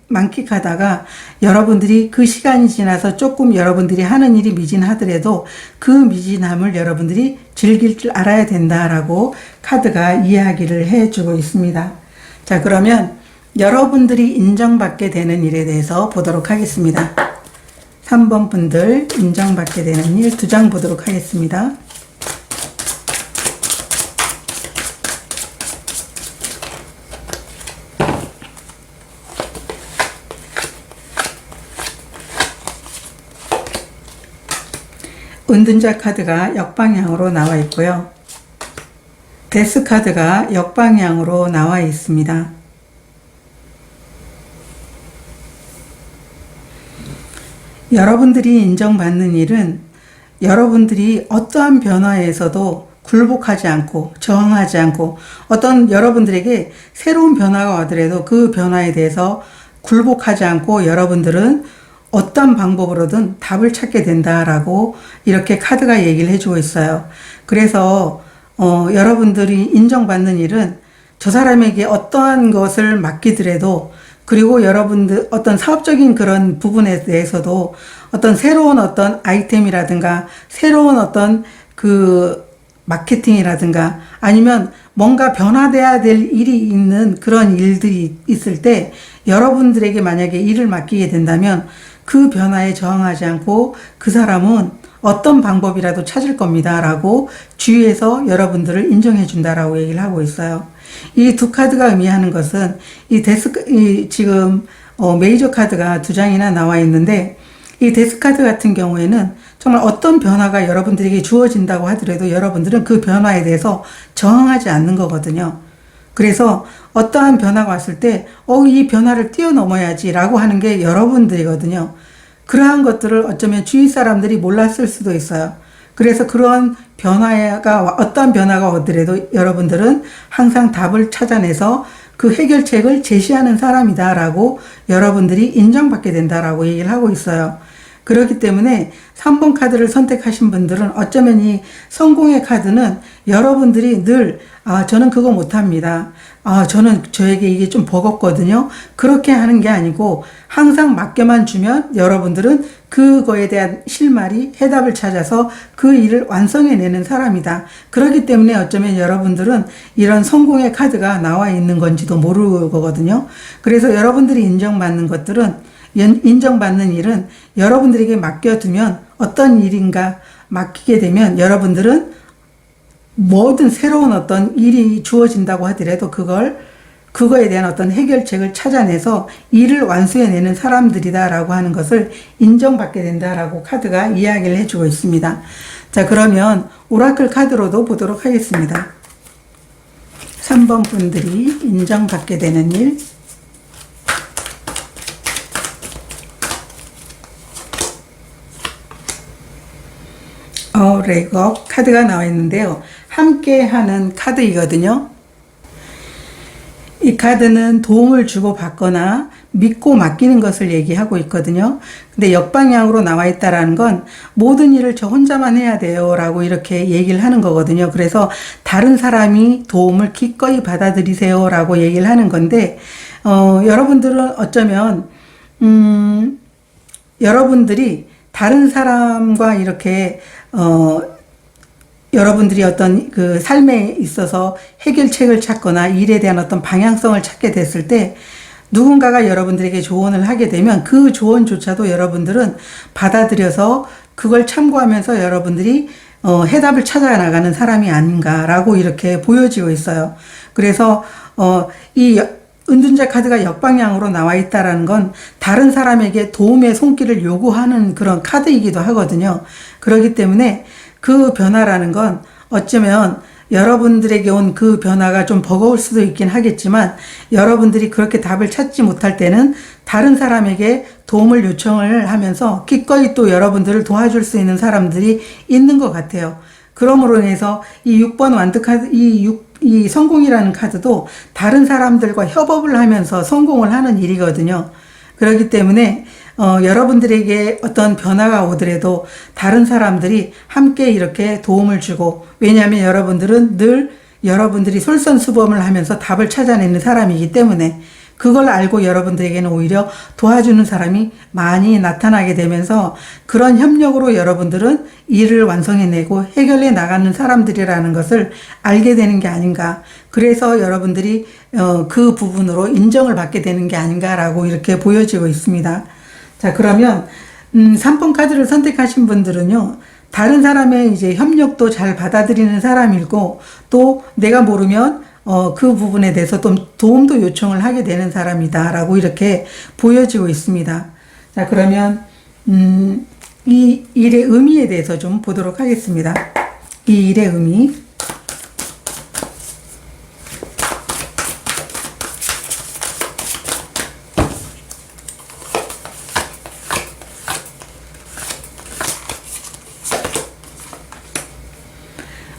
만끽하다가 여러분들이 그 시간이 지나서 조금 여러분들이 하는 일이 미진하더라도 그 미진함을 여러분들이 즐길 줄 알아야 된다라고 카드가 이야기를 해주고 있습니다. 자, 그러면 여러분들이 인정받게 되는 일에 대해서 보도록 하겠습니다. 3번 분들 인정받게 되는 일 2장 보도록 하겠습니다. 은둔자 카드가 역방향으로 나와 있고요. 데스 카드가 역방향으로 나와 있습니다. 여러분들이 인정받는 일은 여러분들이 어떠한 변화에서도 굴복하지 않고 저항하지 않고 어떤 여러분들에게 새로운 변화가 와더라도 그 변화에 대해서 굴복하지 않고 여러분들은 어떤 방법으로든 답을 찾게 된다라고 이렇게 카드가 얘기를 해주고 있어요. 그래서 여러분들이 인정받는 일은 저 사람에게 어떠한 것을 맡기더라도 그리고 여러분들 어떤 사업적인 그런 부분에 대해서도 어떤 새로운 어떤 아이템이라든가 새로운 어떤 그 마케팅이라든가 아니면 뭔가 변화돼야 될 일이 있는 그런 일들이 있을 때 여러분들에게 만약에 일을 맡기게 된다면 그 변화에 저항하지 않고 그 사람은 어떤 방법이라도 찾을 겁니다 라고 주위에서 여러분들을 인정해 준다라고 얘기를 하고 있어요. 이 두 카드가 의미하는 것은 지금 메이저 카드가 두 장이나 나와 있는데 이 데스 카드 같은 경우에는 정말 어떤 변화가 여러분들에게 주어진다고 하더라도 여러분들은 그 변화에 대해서 저항하지 않는 거거든요. 그래서 어떠한 변화가 왔을 때 이 변화를 뛰어넘어야지 라고 하는 게 여러분들이거든요. 그러한 것들을 어쩌면 주위 사람들이 몰랐을 수도 있어요. 그래서 그런 변화가 어떤 변화가 오더라도 여러분들은 항상 답을 찾아내서 그 해결책을 제시하는 사람이다라고 여러분들이 인정받게 된다라고 얘기를 하고 있어요. 그렇기 때문에 3번 카드를 선택하신 분들은 어쩌면 이 성공의 카드는 여러분들이 늘 저는 그거 못합니다. 저는 저에게 이게 좀 버겁거든요. 그렇게 하는 게 아니고 항상 맡겨만 주면 여러분들은 그거에 대한 실마리 해답을 찾아서 그 일을 완성해내는 사람이다. 그렇기 때문에 어쩌면 여러분들은 이런 성공의 카드가 나와 있는 건지도 모르거든요. 그래서 여러분들이 인정받는 것들은 인정받는 일은 여러분들에게 맡겨두면 어떤 일인가 맡기게 되면 여러분들은 모든 새로운 어떤 일이 주어진다고 하더라도 그거에 대한 어떤 해결책을 찾아내서 일을 완수해내는 사람들이다라고 하는 것을 인정받게 된다라고 카드가 이야기를 해주고 있습니다. 자, 그러면 오라클 카드로도 보도록 하겠습니다. 3번 분들이 인정받게 되는 일. 렉업 카드가 나와 있는데요. 함께하는 카드이거든요. 이 카드는 도움을 주고 받거나 믿고 맡기는 것을 얘기하고 있거든요. 근데 역방향으로 나와 있다라는 건 모든 일을 저 혼자만 해야 돼요 라고 이렇게 얘기를 하는 거거든요. 그래서 다른 사람이 도움을 기꺼이 받아들이세요 라고 얘기를 하는 건데 여러분들은 어쩌면 여러분들이 다른 사람과 이렇게 여러분들이 어떤 그 삶에 있어서 해결책을 찾거나 일에 대한 어떤 방향성을 찾게 됐을 때 누군가가 여러분들에게 조언을 하게 되면 그 조언조차도 여러분들은 받아들여서 그걸 참고하면서 여러분들이 해답을 찾아나가는 사람이 아닌가라고 이렇게 보여지고 있어요. 그래서 이 은둔자 카드가 역방향으로 나와 있다라는 건 다른 사람에게 도움의 손길을 요구하는 그런 카드이기도 하거든요. 그렇기 때문에 그 변화라는 건 어쩌면 여러분들에게 온 그 변화가 좀 버거울 수도 있긴 하겠지만 여러분들이 그렇게 답을 찾지 못할 때는 다른 사람에게 도움을 요청을 하면서 기꺼이 또 여러분들을 도와줄 수 있는 사람들이 있는 것 같아요. 그러므로 인해서 이 6번 완드 카드, 이 성공이라는 카드도 다른 사람들과 협업을 하면서 성공을 하는 일이거든요. 그렇기 때문에 여러분들에게 어떤 변화가 오더라도 다른 사람들이 함께 이렇게 도움을 주고, 왜냐하면 여러분들은 늘 여러분들이 솔선수범을 하면서 답을 찾아내는 사람이기 때문에 그걸 알고 여러분들에게는 오히려 도와주는 사람이 많이 나타나게 되면서 그런 협력으로 여러분들은 일을 완성해내고 해결해 나가는 사람들이라는 것을 알게 되는 게 아닌가. 그래서 여러분들이 그 부분으로 인정을 받게 되는 게 아닌가라고 이렇게 보여지고 있습니다. 자, 그러면 3번 카드를 선택하신 분들은요, 다른 사람의 이제 협력도 잘 받아들이는 사람이고, 또 내가 모르면 그 부분에 대해서 좀 도움도 요청을 하게 되는 사람이다 라고 이렇게 보여지고 있습니다. 자, 그러면 이 일의 의미에 대해서 좀 보도록 하겠습니다. 이 일의 의미.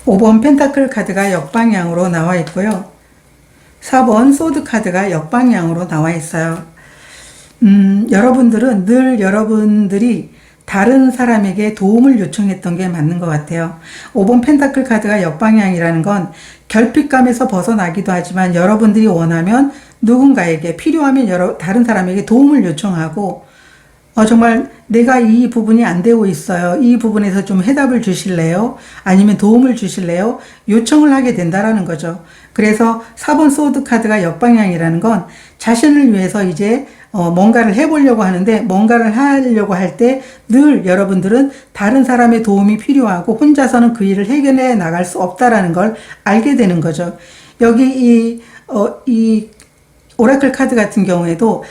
5번 펜타클 카드가 역방향으로 나와 있고요. 4번 소드 카드가 역방향으로 나와 있어요. 여러분들은 늘 여러분들이 다른 사람에게 도움을 요청했던 게 맞는 것 같아요. 5번 펜타클 카드가 역방향이라는 건 결핍감에서 벗어나기도 하지만 여러분들이 원하면 누군가에게 필요하면 다른 사람에게 도움을 요청하고 정말 내가 이 부분이 안 되고 있어요. 이 부분에서 좀 해답을 주실래요? 아니면 도움을 주실래요? 요청을 하게 된다라는 거죠. 그래서 4번 소드 카드가 역방향이라는 건 자신을 위해서 이제 뭔가를 해보려고 하는데 뭔가를 하려고 할 때 늘 여러분들은 다른 사람의 도움이 필요하고 혼자서는 그 일을 해결해 나갈 수 없다라는 걸 알게 되는 거죠. 여기 이 오라클 카드 같은 경우에도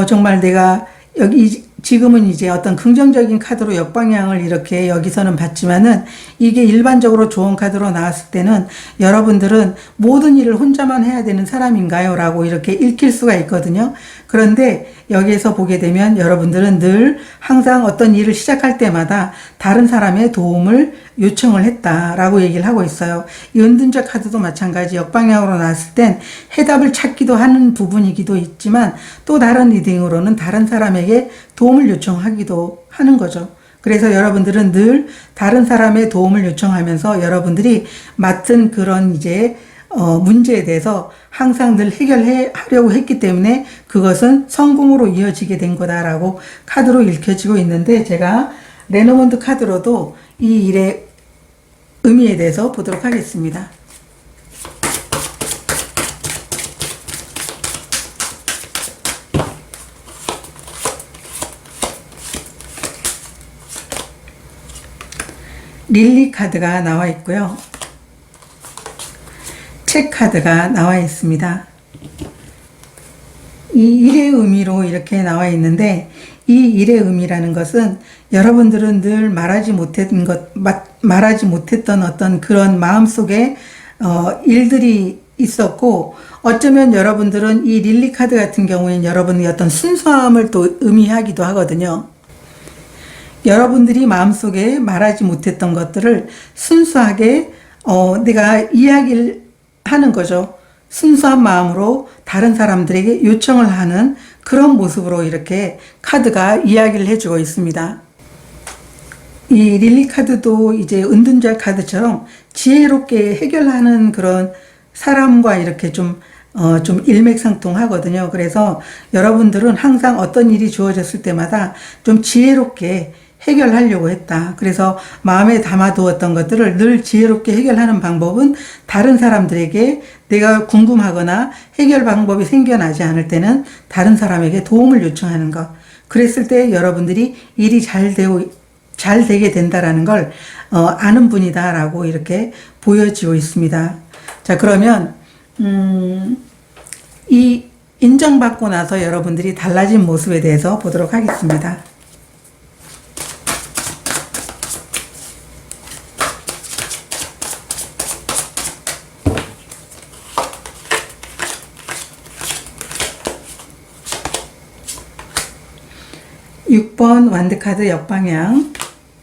정말 내가 여기 지금은 이제 어떤 긍정적인 카드로 역방향을 이렇게 여기서는 봤지만은 이게 일반적으로 좋은 카드로 나왔을 때는 여러분들은 모든 일을 혼자만 해야 되는 사람인가요? 라고 이렇게 읽힐 수가 있거든요. 그런데 여기에서 보게 되면 여러분들은 늘 항상 어떤 일을 시작할 때마다 다른 사람의 도움을 요청을 했다라고 얘기를 하고 있어요. 이 은둔자 카드도 마찬가지 역방향으로 나왔을 땐 해답을 찾기도 하는 부분이기도 있지만 또 다른 리딩으로는 다른 사람에게 도움을 요청하기도 하는 거죠. 그래서 여러분들은 늘 다른 사람의 도움을 요청하면서 여러분들이 맡은 그런 이제 문제에 대해서 항상 늘 해결하려고 했기 때문에 그것은 성공으로 이어지게 된 거다라고 카드로 읽혀지고 있는데 제가 레노먼드 카드로도 이 일의 의미에 대해서 보도록 하겠습니다. 릴리 카드가 나와 있고요. 책 카드가 나와 있습니다. 이 일의 의미로 이렇게 나와 있는데 이 일의 의미라는 것은 여러분들은 늘 말하지 못했던 어떤 그런 마음속에 일들이 있었고 어쩌면 여러분들은 이 릴리 카드 같은 경우에는 여러분의 어떤 순수함을 또 의미하기도 하거든요. 여러분들이 마음속에 말하지 못했던 것들을 순수하게 내가 이야기를 하는 거죠. 순수한 마음으로 다른 사람들에게 요청을 하는 그런 모습으로 이렇게 카드가 이야기를 해주고 있습니다. 이 릴리 카드도 이제 은둔자 카드처럼 지혜롭게 해결하는 그런 사람과 이렇게 좀 일맥상통하거든요. 그래서 여러분들은 항상 어떤 일이 주어졌을 때마다 좀 지혜롭게 해결하려고 했다. 그래서 마음에 담아두었던 것들을 늘 지혜롭게 해결하는 방법은 다른 사람들에게 내가 궁금하거나 해결 방법이 생겨나지 않을 때는 다른 사람에게 도움을 요청하는 것. 그랬을 때 여러분들이 일이 잘 되게 된다라는 걸 아는 분이다라고 이렇게 보여지고 있습니다. 자, 그러면 이 인정받고 나서 여러분들이 달라진 모습에 대해서 보도록 하겠습니다. 6번 완드카드 역방향,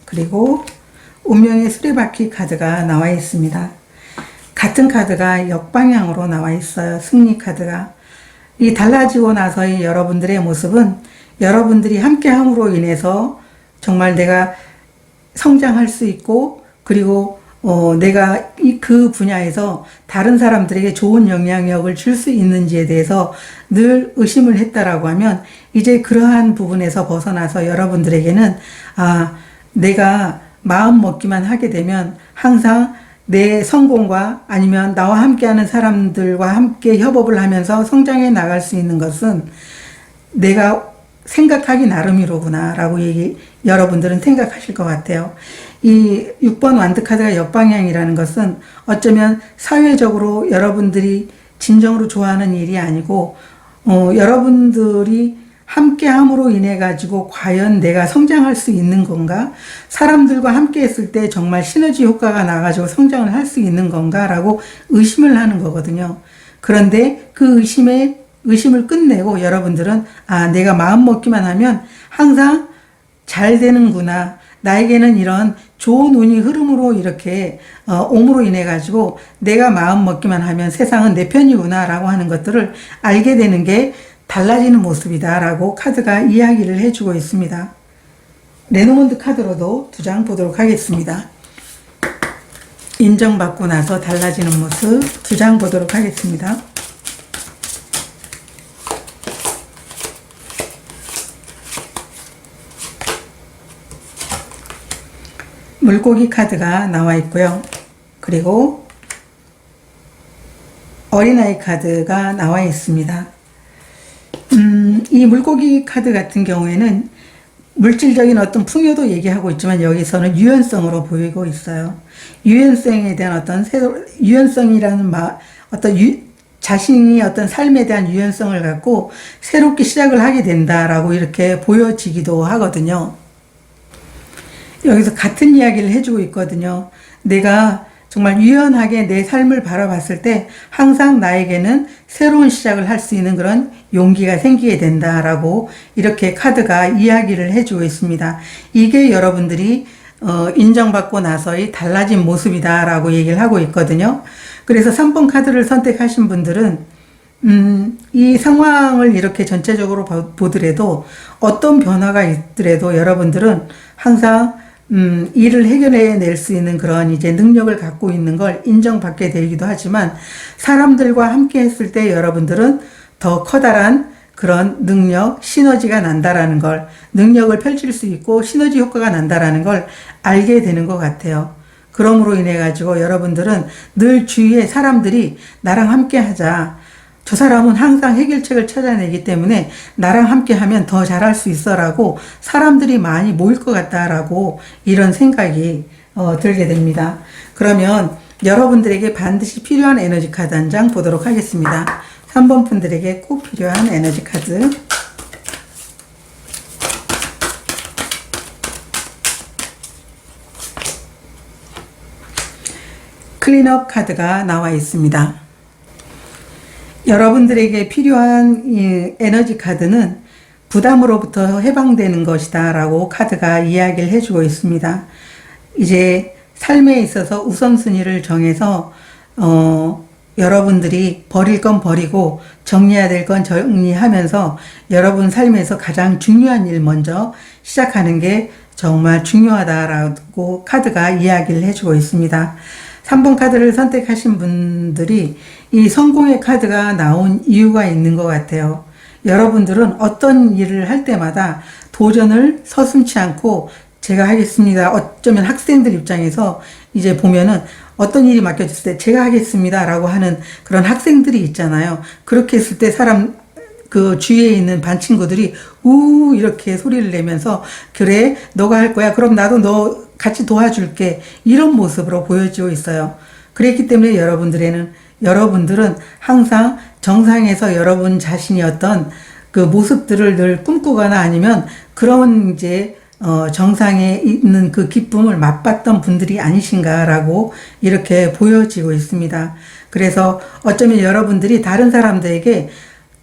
그리고 운명의 수레바퀴 카드가 나와 있습니다. 같은 카드가 역방향으로 나와 있어요. 승리 카드가. 이 달라지고 나서의 여러분들의 모습은 여러분들이 함께함으로 인해서 정말 내가 성장할 수 있고, 그리고 내가 그 분야에서 다른 사람들에게 좋은 영향력을 줄 수 있는지에 대해서 늘 의심을 했다라고 하면 이제 그러한 부분에서 벗어나서 여러분들에게는 내가 마음 먹기만 하게 되면 항상 내 성공과 아니면 나와 함께하는 사람들과 함께 협업을 하면서 성장해 나갈 수 있는 것은 내가 생각하기 나름이로구나 라고 여러분들은 생각하실 것 같아요. 이 6번 완드카드가 역방향이라는 것은 어쩌면 사회적으로 여러분들이 진정으로 좋아하는 일이 아니고 여러분들이 함께 함으로 인해 가지고 과연 내가 성장할 수 있는 건가? 사람들과 함께 했을 때 정말 시너지 효과가 나가지고 성장을 할 수 있는 건가? 라고 의심을 하는 거거든요. 그런데 그 의심을 끝내고 여러분들은 내가 마음 먹기만 하면 항상 잘 되는구나. 나에게는 이런 좋은 운이 흐름으로 이렇게 옴으로 인해 가지고 내가 마음 먹기만 하면 세상은 내 편이구나 라고 하는 것들을 알게 되는 게 달라지는 모습이다 라고 카드가 이야기를 해주고 있습니다. 레노먼드 카드로도 2장 보도록 하겠습니다. 인정받고 나서 달라지는 모습 2장 보도록 하겠습니다. 물고기 카드가 나와 있고요. 그리고 어린아이 카드가 나와 있습니다. 이 물고기 카드 같은 경우에는 물질적인 어떤 풍요도 얘기하고 있지만 여기서는 유연성으로 보이고 있어요. 유연성에 대한 유연성이라는 자신이 어떤 삶에 대한 유연성을 갖고 새롭게 시작을 하게 된다라고 이렇게 보여지기도 하거든요. 여기서 같은 이야기를 해주고 있거든요. 내가 정말 유연하게 내 삶을 바라봤을 때 항상 나에게는 새로운 시작을 할 수 있는 그런 용기가 생기게 된다라고 이렇게 카드가 이야기를 해주고 있습니다. 이게 여러분들이 인정받고 나서의 달라진 모습이다라고 얘기를 하고 있거든요. 그래서 3번 카드를 선택하신 분들은 이 상황을 이렇게 전체적으로 보더라도 어떤 변화가 있더라도 여러분들은 항상 일을 해결해낼 수 있는 그런 이제 능력을 갖고 있는 걸 인정받게 되기도 하지만 사람들과 함께 했을 때 여러분들은 더 커다란 그런 능력, 시너지가 난다라는 걸, 능력을 펼칠 수 있고 시너지 효과가 난다라는 걸 알게 되는 것 같아요. 그러므로 인해 가지고 여러분들은 늘 주위에 사람들이 나랑 함께 하자. 저 사람은 항상 해결책을 찾아내기 때문에 나랑 함께 하면 더 잘할 수 있어 라고 사람들이 많이 모일 것 같다라고 이런 생각이 들게 됩니다. 그러면 여러분들에게 반드시 필요한 에너지 카드 한 장 보도록 하겠습니다. 3번 분들에게 꼭 필요한 에너지 카드. 클린업 카드가 나와 있습니다. 여러분들에게 필요한 이 에너지 카드는 부담으로부터 해방되는 것이다 라고 카드가 이야기를 해주고 있습니다. 이제 삶에 있어서 우선순위를 정해서 여러분들이 버릴 건 버리고 정리해야 될 건 정리하면서 여러분 삶에서 가장 중요한 일 먼저 시작하는 게 정말 중요하다라고 카드가 이야기를 해주고 있습니다. 3번 카드를 선택하신 분들이 이 성공의 카드가 나온 이유가 있는 것 같아요. 여러분들은 어떤 일을 할 때마다 도전을 서슴지 않고 제가 하겠습니다. 어쩌면 학생들 입장에서 이제 보면은 어떤 일이 맡겨졌을 때 제가 하겠습니다 라고 하는 그런 학생들이 있잖아요. 그렇게 했을 때 그 주위에 있는 반 친구들이 이렇게 소리를 내면서 그래 너가 할 거야 그럼 나도 너 같이 도와줄게 이런 모습으로 보여지고 있어요. 그랬기 때문에 여러분들은 항상 정상에서 여러분 자신이 어떤 그 모습들을 늘 꿈꾸거나 아니면 그런 이제 정상에 있는 그 기쁨을 맛봤던 분들이 아니신가라고 이렇게 보여지고 있습니다. 그래서 어쩌면 여러분들이 다른 사람들에게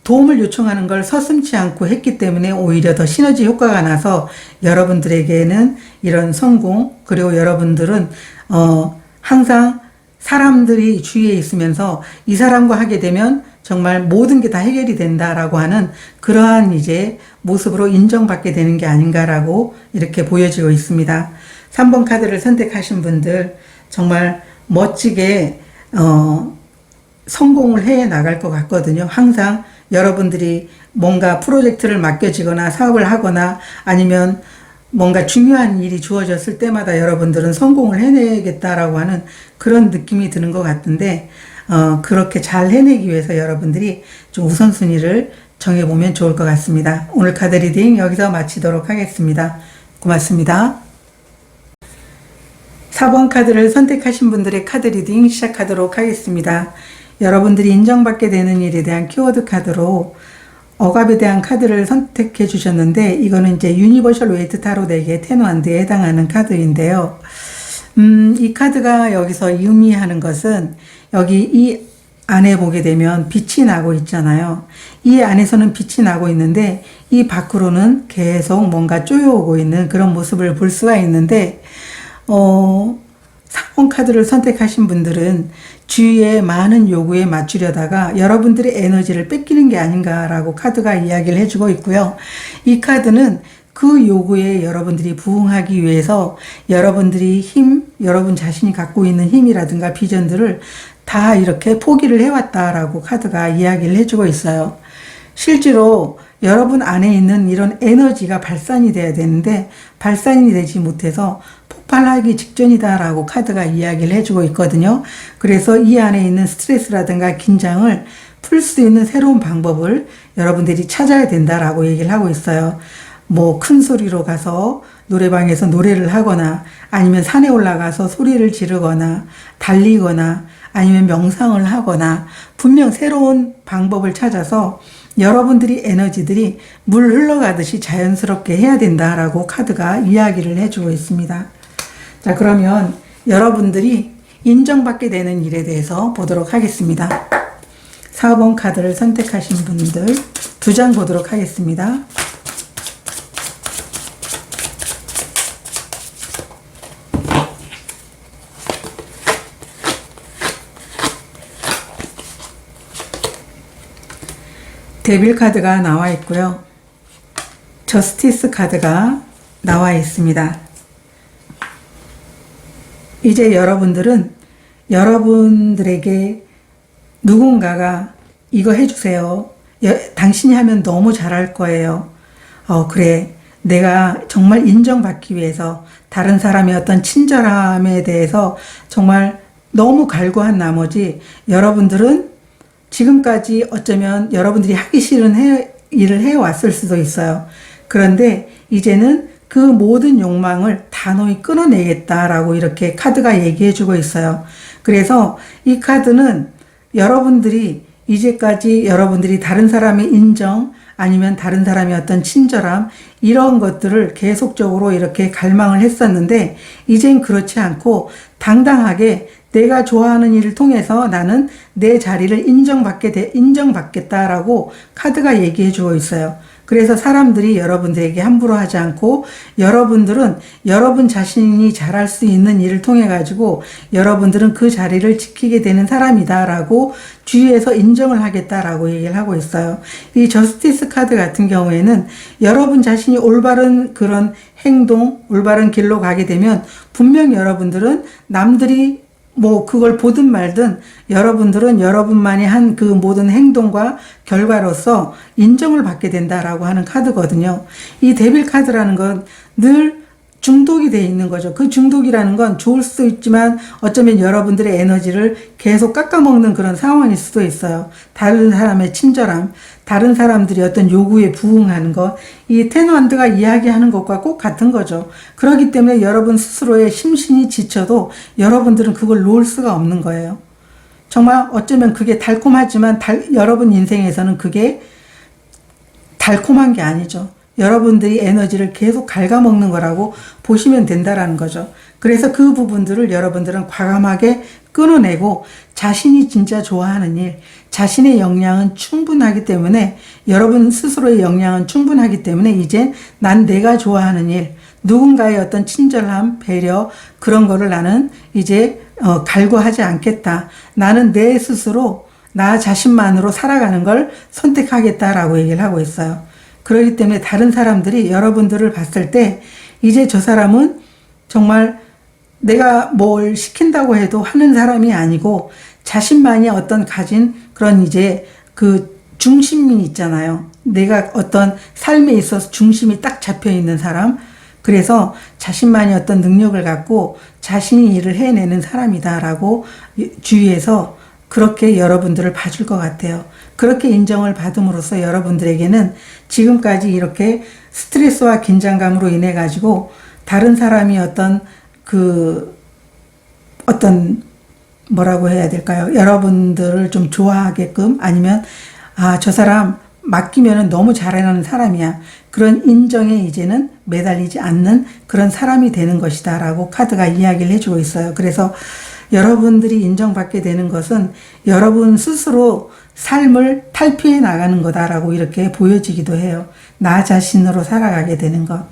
도움을 요청하는 걸 서슴지 않고 했기 때문에 오히려 더 시너지 효과가 나서 여러분들에게는 이런 성공, 그리고 여러분들은 항상 사람들이 주위에 있으면서 이 사람과 하게 되면 정말 모든 게 다 해결이 된다라고 하는 그러한 이제 모습으로 인정받게 되는 게 아닌가라고 이렇게 보여지고 있습니다. 3번 카드를 선택하신 분들 정말 멋지게 성공을 해 나갈 것 같거든요. 항상 여러분들이 뭔가 프로젝트를 맡겨지거나 사업을 하거나 아니면 뭔가 중요한 일이 주어졌을 때마다 여러분들은 성공을 해내겠다라고 하는 그런 느낌이 드는 것 같은데 그렇게 잘 해내기 위해서 여러분들이 좀 우선순위를 정해보면 좋을 것 같습니다. 오늘 카드 리딩 여기서 마치도록 하겠습니다. 고맙습니다. 4번 카드를 선택하신 분들의 카드 리딩 시작하도록 하겠습니다. 여러분들이 인정받게 되는 일에 대한 키워드 카드로 억압에 대한 카드를 선택해 주셨는데, 이거는 이제 유니버셜 웨이트 타로 덱의 텐원드에 해당하는 카드인데요. 이 카드가 여기서 의미하는 것은, 여기 이 안에 보게 되면 빛이 나고 있잖아요. 이 안에서는 빛이 나고 있는데 이 밖으로는 계속 뭔가 쪼여오고 있는 그런 모습을 볼 수가 있는데, 3번 카드를 선택하신 분들은 주위의 많은 요구에 맞추려다가 여러분들의 에너지를 뺏기는 게 아닌가라고 카드가 이야기를 해주고 있고요. 이 카드는 그 요구에 여러분들이 부응하기 위해서 여러분들이 여러분 자신이 갖고 있는 힘이라든가 비전들을 다 이렇게 포기를 해왔다라고 카드가 이야기를 해주고 있어요. 실제로 여러분 안에 있는 이런 에너지가 발산이 돼야 되는데 발산이 되지 못해서 폭발하기 직전이다라고 카드가 이야기를 해주고 있거든요. 그래서 이 안에 있는 스트레스라든가 긴장을 풀 수 있는 새로운 방법을 여러분들이 찾아야 된다라고 얘기를 하고 있어요. 뭐 큰 소리로 가서 노래방에서 노래를 하거나 아니면 산에 올라가서 소리를 지르거나 달리거나 아니면 명상을 하거나 분명 새로운 방법을 찾아서 여러분들이 에너지들이 물 흘러가듯이 자연스럽게 해야 된다라고 카드가 이야기를 해주고 있습니다. 자, 그러면 여러분들이 인정받게 되는 일에 대해서 보도록 하겠습니다. 4번 카드를 선택하신 분들 2장 보도록 하겠습니다. 데빌 카드가 나와 있고요. 저스티스 카드가 나와 있습니다. 이제 여러분들은 여러분들에게 누군가가 이거 해주세요. 당신이 하면 너무 잘할 거예요. 그래. 내가 정말 인정받기 위해서 다른 사람의 어떤 친절함에 대해서 정말 너무 갈구한 나머지 여러분들은 지금까지 어쩌면 여러분들이 하기 싫은 일을 해왔을 수도 있어요. 그런데 이제는 그 모든 욕망을 단호히 끊어내겠다라고 이렇게 카드가 얘기해주고 있어요. 그래서 이 카드는 여러분들이 이제까지 여러분들이 다른 사람의 인정 아니면 다른 사람의 어떤 친절함 이런 것들을 계속적으로 이렇게 갈망을 했었는데 이젠 그렇지 않고 당당하게 내가 좋아하는 일을 통해서 나는 내 자리를 인정받겠다라고 카드가 얘기해 주고 있어요. 그래서 사람들이 여러분들에게 함부로 하지 않고 여러분들은 여러분 자신이 잘할 수 있는 일을 통해 가지고 여러분들은 그 자리를 지키게 되는 사람이다라고 주위에서 인정을 하겠다라고 얘기를 하고 있어요. 이 저스티스 카드 같은 경우에는 여러분 자신이 올바른 그런 행동, 올바른 길로 가게 되면 분명 여러분들은 남들이 뭐 그걸 보든 말든 여러분들은 여러분만이 한 그 모든 행동과 결과로서 인정을 받게 된다라고 하는 카드거든요. 이 데빌 카드라는 건 늘 중독이 돼 있는 거죠. 그 중독이라는 건 좋을 수도 있지만 어쩌면 여러분들의 에너지를 계속 깎아먹는 그런 상황일 수도 있어요. 다른 사람의 친절함, 다른 사람들이 어떤 요구에 부응하는 것, 이 텐원드가 이야기하는 것과 꼭 같은 거죠. 그렇기 때문에 여러분 스스로의 심신이 지쳐도 여러분들은 그걸 놓을 수가 없는 거예요. 정말 어쩌면 그게 달콤하지만 여러분 인생에서는 그게 달콤한 게 아니죠. 여러분들이 에너지를 계속 갉아먹는 거라고 보시면 된다라는 거죠. 그래서 그 부분들을 여러분들은 과감하게 끊어내고 자신이 진짜 좋아하는 일, 자신의 역량은 충분하기 때문에 여러분 스스로의 역량은 충분하기 때문에 이제 난 내가 좋아하는 일, 누군가의 어떤 친절함, 배려 그런 거를 나는 이제 갈구하지 않겠다. 나는 내 스스로 나 자신만으로 살아가는 걸 선택하겠다라고 얘기를 하고 있어요. 그렇기 때문에 다른 사람들이 여러분들을 봤을 때 이제 저 사람은 정말 내가 뭘 시킨다고 해도 하는 사람이 아니고 자신만이 어떤 가진 그런 이제 그 중심이 있잖아요. 내가 어떤 삶에 있어서 중심이 딱 잡혀 있는 사람. 그래서 자신만이 어떤 능력을 갖고 자신이 일을 해내는 사람이다라고 주위에서 그렇게 여러분들을 봐줄 것 같아요. 그렇게 인정을 받음으로써 여러분들에게는 지금까지 이렇게 스트레스와 긴장감으로 인해 가지고 다른 사람이 어떤 뭐라고 해야 될까요? 여러분들을 좀 좋아하게끔 아니면 저 사람 맡기면은 너무 잘하는 사람이야. 그런 인정에 이제는 매달리지 않는 그런 사람이 되는 것이다 라고 카드가 이야기를 해주고 있어요. 그래서 여러분들이 인정받게 되는 것은 여러분 스스로 삶을 탈피해 나가는 거다라고 이렇게 보여지기도 해요. 나 자신으로 살아가게 되는 것.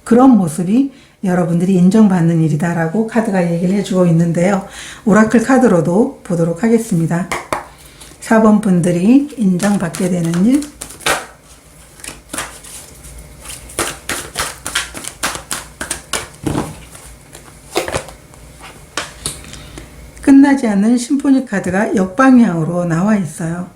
그런 모습이 여러분들이 인정받는 일이다라고 카드가 얘기를 해주고 있는데요. 오라클 카드로도 보도록 하겠습니다. 4번 분들이 인정받게 되는 일. 끝나지 않는 심포니 카드가 역방향으로 나와 있어요.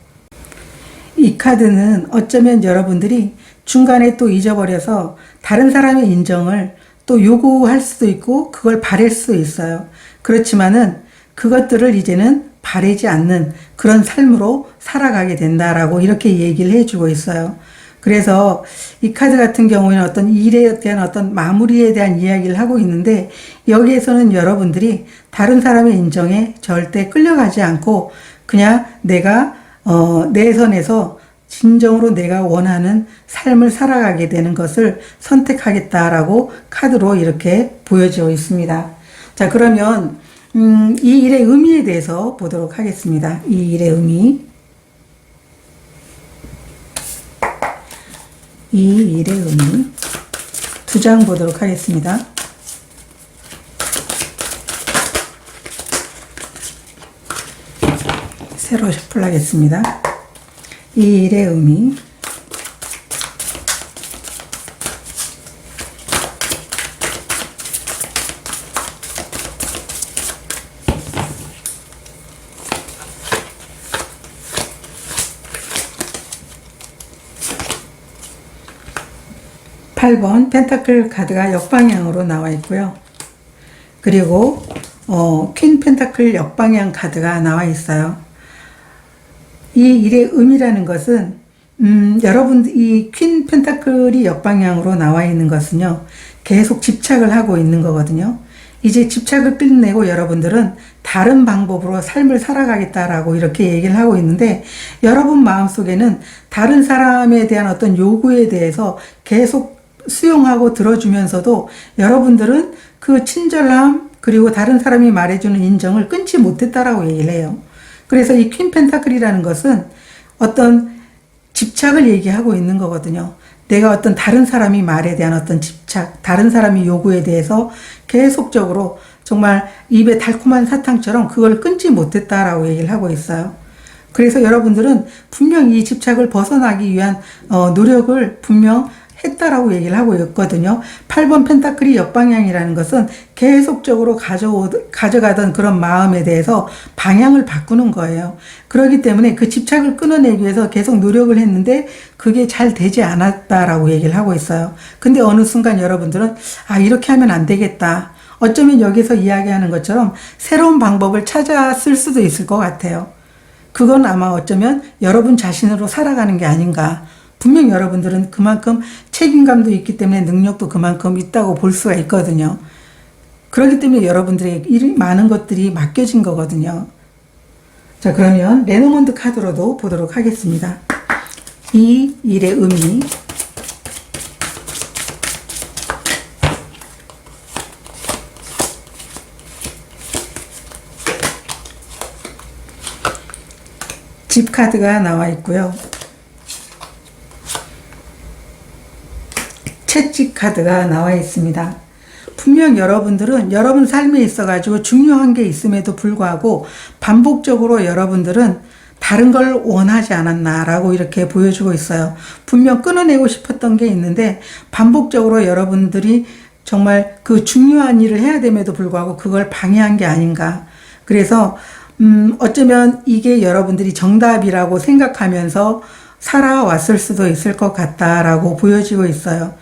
이 카드는 어쩌면 여러분들이 중간에 또 잊어버려서 다른 사람의 인정을 또 요구할 수도 있고 그걸 바랄 수도 있어요. 그렇지만은 그것들을 이제는 바라지 않는 그런 삶으로 살아가게 된다라고 이렇게 얘기를 해주고 있어요. 그래서 이 카드 같은 경우에는 어떤 일에 대한 어떤 마무리에 대한 이야기를 하고 있는데 여기에서는 여러분들이 다른 사람의 인정에 절대 끌려가지 않고 그냥 내가 내 선에서 진정으로 내가 원하는 삶을 살아가게 되는 것을 선택하겠다라고 카드로 이렇게 보여지고 있습니다. 자, 그러면 이 일의 의미에 대해서 보도록 하겠습니다. 이 일의 의미. 이 일의 의미. 2장 보도록 하겠습니다. 새로 셔플하겠습니다. 이 일의 의미. (8번) 펜타클 카드가 역방향으로 나와 있고요. 그리고 퀸 펜타클 역방향 카드가 나와 있어요. 이 일의 의미라는 것은 여러분 이 퀸 펜타클이 역방향으로 나와 있는 것은요. 계속 집착을 하고 있는 거거든요. 이제 집착을 끝내고 여러분들은 다른 방법으로 삶을 살아가겠다라고 이렇게 얘기를 하고 있는데 여러분 마음속에는 다른 사람에 대한 어떤 요구에 대해서 계속 수용하고 들어주면서도 여러분들은 그 친절함 그리고 다른 사람이 말해주는 인정을 끊지 못했다라고 얘기를 해요. 그래서 이 퀸 펜타클이라는 것은 어떤 집착을 얘기하고 있는 거거든요. 내가 어떤 다른 사람이 말에 대한 어떤 집착, 다른 사람이 요구에 대해서 계속적으로 정말 입에 달콤한 사탕처럼 그걸 끊지 못했다라고 얘기를 하고 있어요. 그래서 여러분들은 분명 이 집착을 벗어나기 위한 노력을 분명 했다라고 얘기를 하고 있거든요. 8번 펜타클이 역방향이라는 것은 계속적으로 가져가던 그런 마음에 대해서 방향을 바꾸는 거예요. 그렇기 때문에 그 집착을 끊어내기 위해서 계속 노력을 했는데 그게 잘 되지 않았다라고 얘기를 하고 있어요. 근데 어느 순간 여러분들은 이렇게 하면 안 되겠다. 어쩌면 여기서 이야기하는 것처럼 새로운 방법을 찾았을 수도 있을 것 같아요. 그건 아마 어쩌면 여러분 자신으로 살아가는 게 아닌가. 분명 여러분들은 그만큼 책임감도 있기 때문에 능력도 그만큼 있다고 볼 수가 있거든요. 그렇기 때문에 여러분들에게 많은 것들이 맡겨진 거거든요. 자, 그러면 레노먼드 카드로도 보도록 하겠습니다. 이 일의 의미. 집 카드가 나와 있고요. 채찍 카드가 나와 있습니다. 분명 여러분들은 여러분 삶에 있어가지고 중요한 게 있음에도 불구하고 반복적으로 여러분들은 다른 걸 원하지 않았나라고 이렇게 보여주고 있어요. 분명 끊어내고 싶었던 게 있는데 반복적으로 여러분들이 정말 그 중요한 일을 해야 됨에도 불구하고 그걸 방해한 게 아닌가. 그래서 어쩌면 이게 여러분들이 정답이라고 생각하면서 살아왔을 수도 있을 것 같다라고 보여지고 있어요.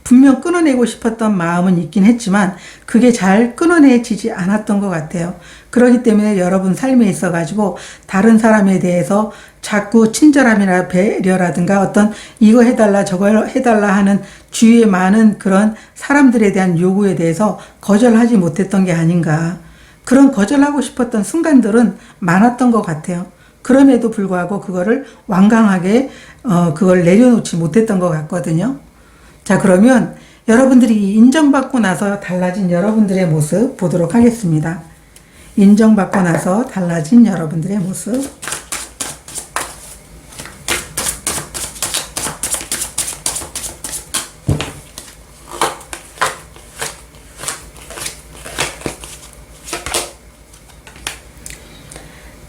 분명 끊어내고 싶었던 마음은 있긴 했지만 그게 잘 끊어내지지 않았던 것 같아요. 그렇기 때문에 여러분 삶에 있어가지고 다른 사람에 대해서 자꾸 친절함이나 배려라든가 어떤 이거 해달라 저거 해달라 하는 주위에 많은 그런 사람들에 대한 요구에 대해서 거절하지 못했던 게 아닌가. 그런 거절하고 싶었던 순간들은 많았던 것 같아요. 그럼에도 불구하고 그거를 완강하게 그걸 내려놓지 못했던 것 같거든요. 자, 그러면 여러분들이 인정받고 나서 달라진 여러분들의 모습 보도록 하겠습니다. 인정받고 나서 달라진 여러분들의 모습.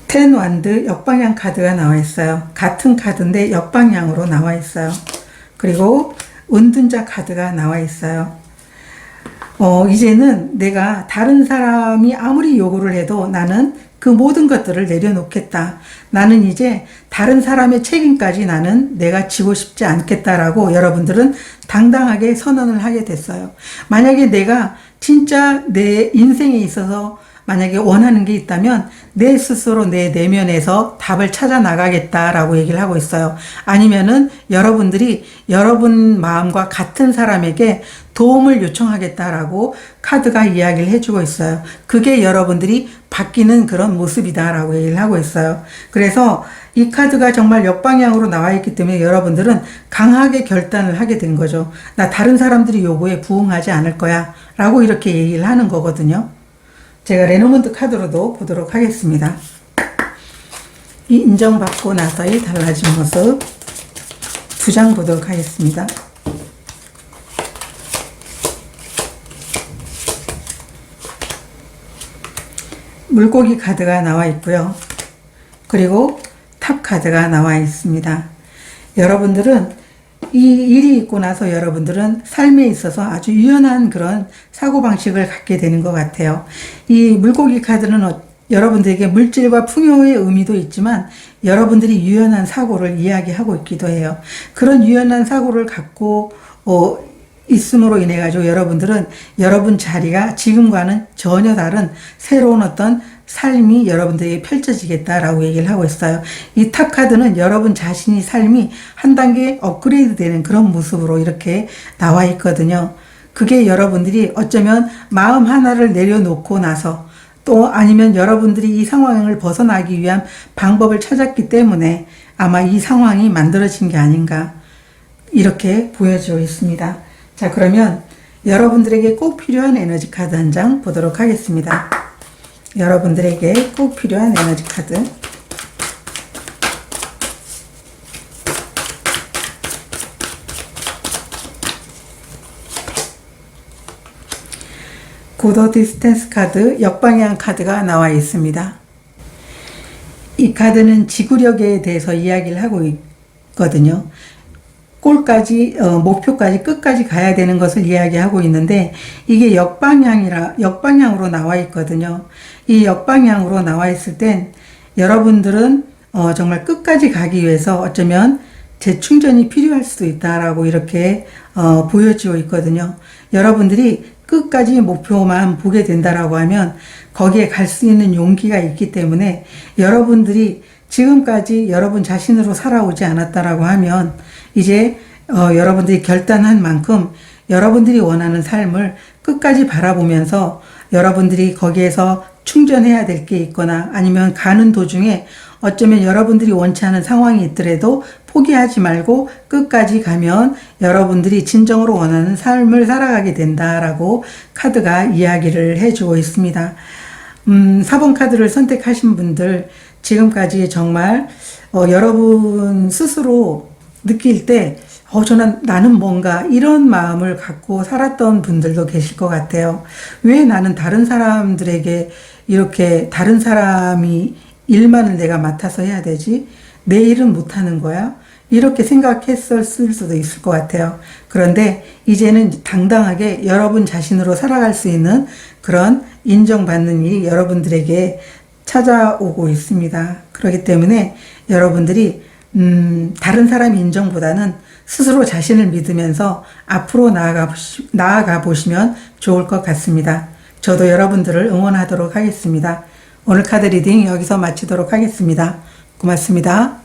텐 완드 역방향 카드가 나와 있어요. 같은 카드인데 역방향으로 나와 있어요. 그리고 은둔자 카드가 나와 있어요. 이제는 내가 다른 사람이 아무리 요구를 해도 나는 그 모든 것들을 내려놓겠다. 나는 이제 다른 사람의 책임까지 나는 내가 지고 싶지 않겠다라고 여러분들은 당당하게 선언을 하게 됐어요. 만약에 내가 진짜 내 인생에 있어서 만약에 원하는 게 있다면 내 스스로 내 내면에서 답을 찾아 나가겠다라고 얘기를 하고 있어요. 아니면은 여러분들이 여러분 마음과 같은 사람에게 도움을 요청하겠다라고 카드가 이야기를 해주고 있어요. 그게 여러분들이 바뀌는 그런 모습이다라고 얘기를 하고 있어요. 그래서 이 카드가 정말 역방향으로 나와 있기 때문에 여러분들은 강하게 결단을 하게 된 거죠. 나 다른 사람들이 요구에 부응하지 않을 거야 라고 이렇게 얘기를 하는 거거든요. 제가 레노먼드 카드로도 보도록 하겠습니다. 이 인정받고 나서의 달라진 모습 2장 보도록 하겠습니다. 물고기 카드가 나와 있고요. 그리고 탑 카드가 나와 있습니다. 여러분들은 이 일이 있고 나서 여러분들은 삶에 있어서 아주 유연한 그런 사고방식을 갖게 되는 것 같아요. 이 물고기 카드는 여러분들에게 물질과 풍요의 의미도 있지만 여러분들이 유연한 사고를 이야기하고 있기도 해요. 그런 유연한 사고를 갖고 있음으로 인해 가지고 여러분들은 여러분 자리가 지금과는 전혀 다른 새로운 어떤 삶이 여러분들에게 펼쳐지겠다라고 얘기를 하고 있어요. 이 탑 카드는 여러분 자신이 삶이 한 단계 업그레이드 되는 그런 모습으로 이렇게 나와 있거든요. 그게 여러분들이 어쩌면 마음 하나를 내려놓고 나서 또 아니면 여러분들이 이 상황을 벗어나기 위한 방법을 찾았기 때문에 아마 이 상황이 만들어진 게 아닌가 이렇게 보여지고 있습니다. 자, 그러면 여러분들에게 꼭 필요한 에너지 카드 한 장 보도록 하겠습니다. 여러분들에게 꼭 필요한 에너지 카드. 고도 디스턴스 카드, 역방향 카드가 나와 있습니다. 이 카드는 지구력에 대해서 이야기를 하고 있거든요. 골까지, 목표까지 끝까지 가야 되는 것을 이야기하고 있는데 이게 역방향으로 나와 있거든요. 이 역방향으로 나와 있을 땐 여러분들은 정말 끝까지 가기 위해서 어쩌면 재충전이 필요할 수도 있다라고 이렇게 보여지고 있거든요. 여러분들이 끝까지 목표만 보게 된다라고 하면 거기에 갈 수 있는 용기가 있기 때문에 여러분들이 지금까지 여러분 자신으로 살아오지 않았다라고 하면 이제 여러분들이 결단한 만큼 여러분들이 원하는 삶을 끝까지 바라보면서 여러분들이 거기에서 충전해야 될 게 있거나 아니면 가는 도중에 어쩌면 여러분들이 원치 않은 상황이 있더라도 포기하지 말고 끝까지 가면 여러분들이 진정으로 원하는 삶을 살아가게 된다라고 카드가 이야기를 해주고 있습니다. 4번 카드를 선택하신 분들 지금까지 정말 여러분 스스로 느낄 때 나는 뭔가 이런 마음을 갖고 살았던 분들도 계실 것 같아요. 왜 나는 다른 사람들에게 이렇게 다른 사람이 일만을 내가 맡아서 해야 되지? 내 일은 못하는 거야? 이렇게 생각했을 수도 있을 것 같아요. 그런데 이제는 당당하게 여러분 자신으로 살아갈 수 있는 그런 인정받는 일이 여러분들에게 찾아오고 있습니다. 그렇기 때문에 여러분들이 다른 사람 인정보다는 스스로 자신을 믿으면서 앞으로 나아가 보시면 좋을 것 같습니다. 저도 여러분들을 응원하도록 하겠습니다. 오늘 카드 리딩 여기서 마치도록 하겠습니다. 고맙습니다.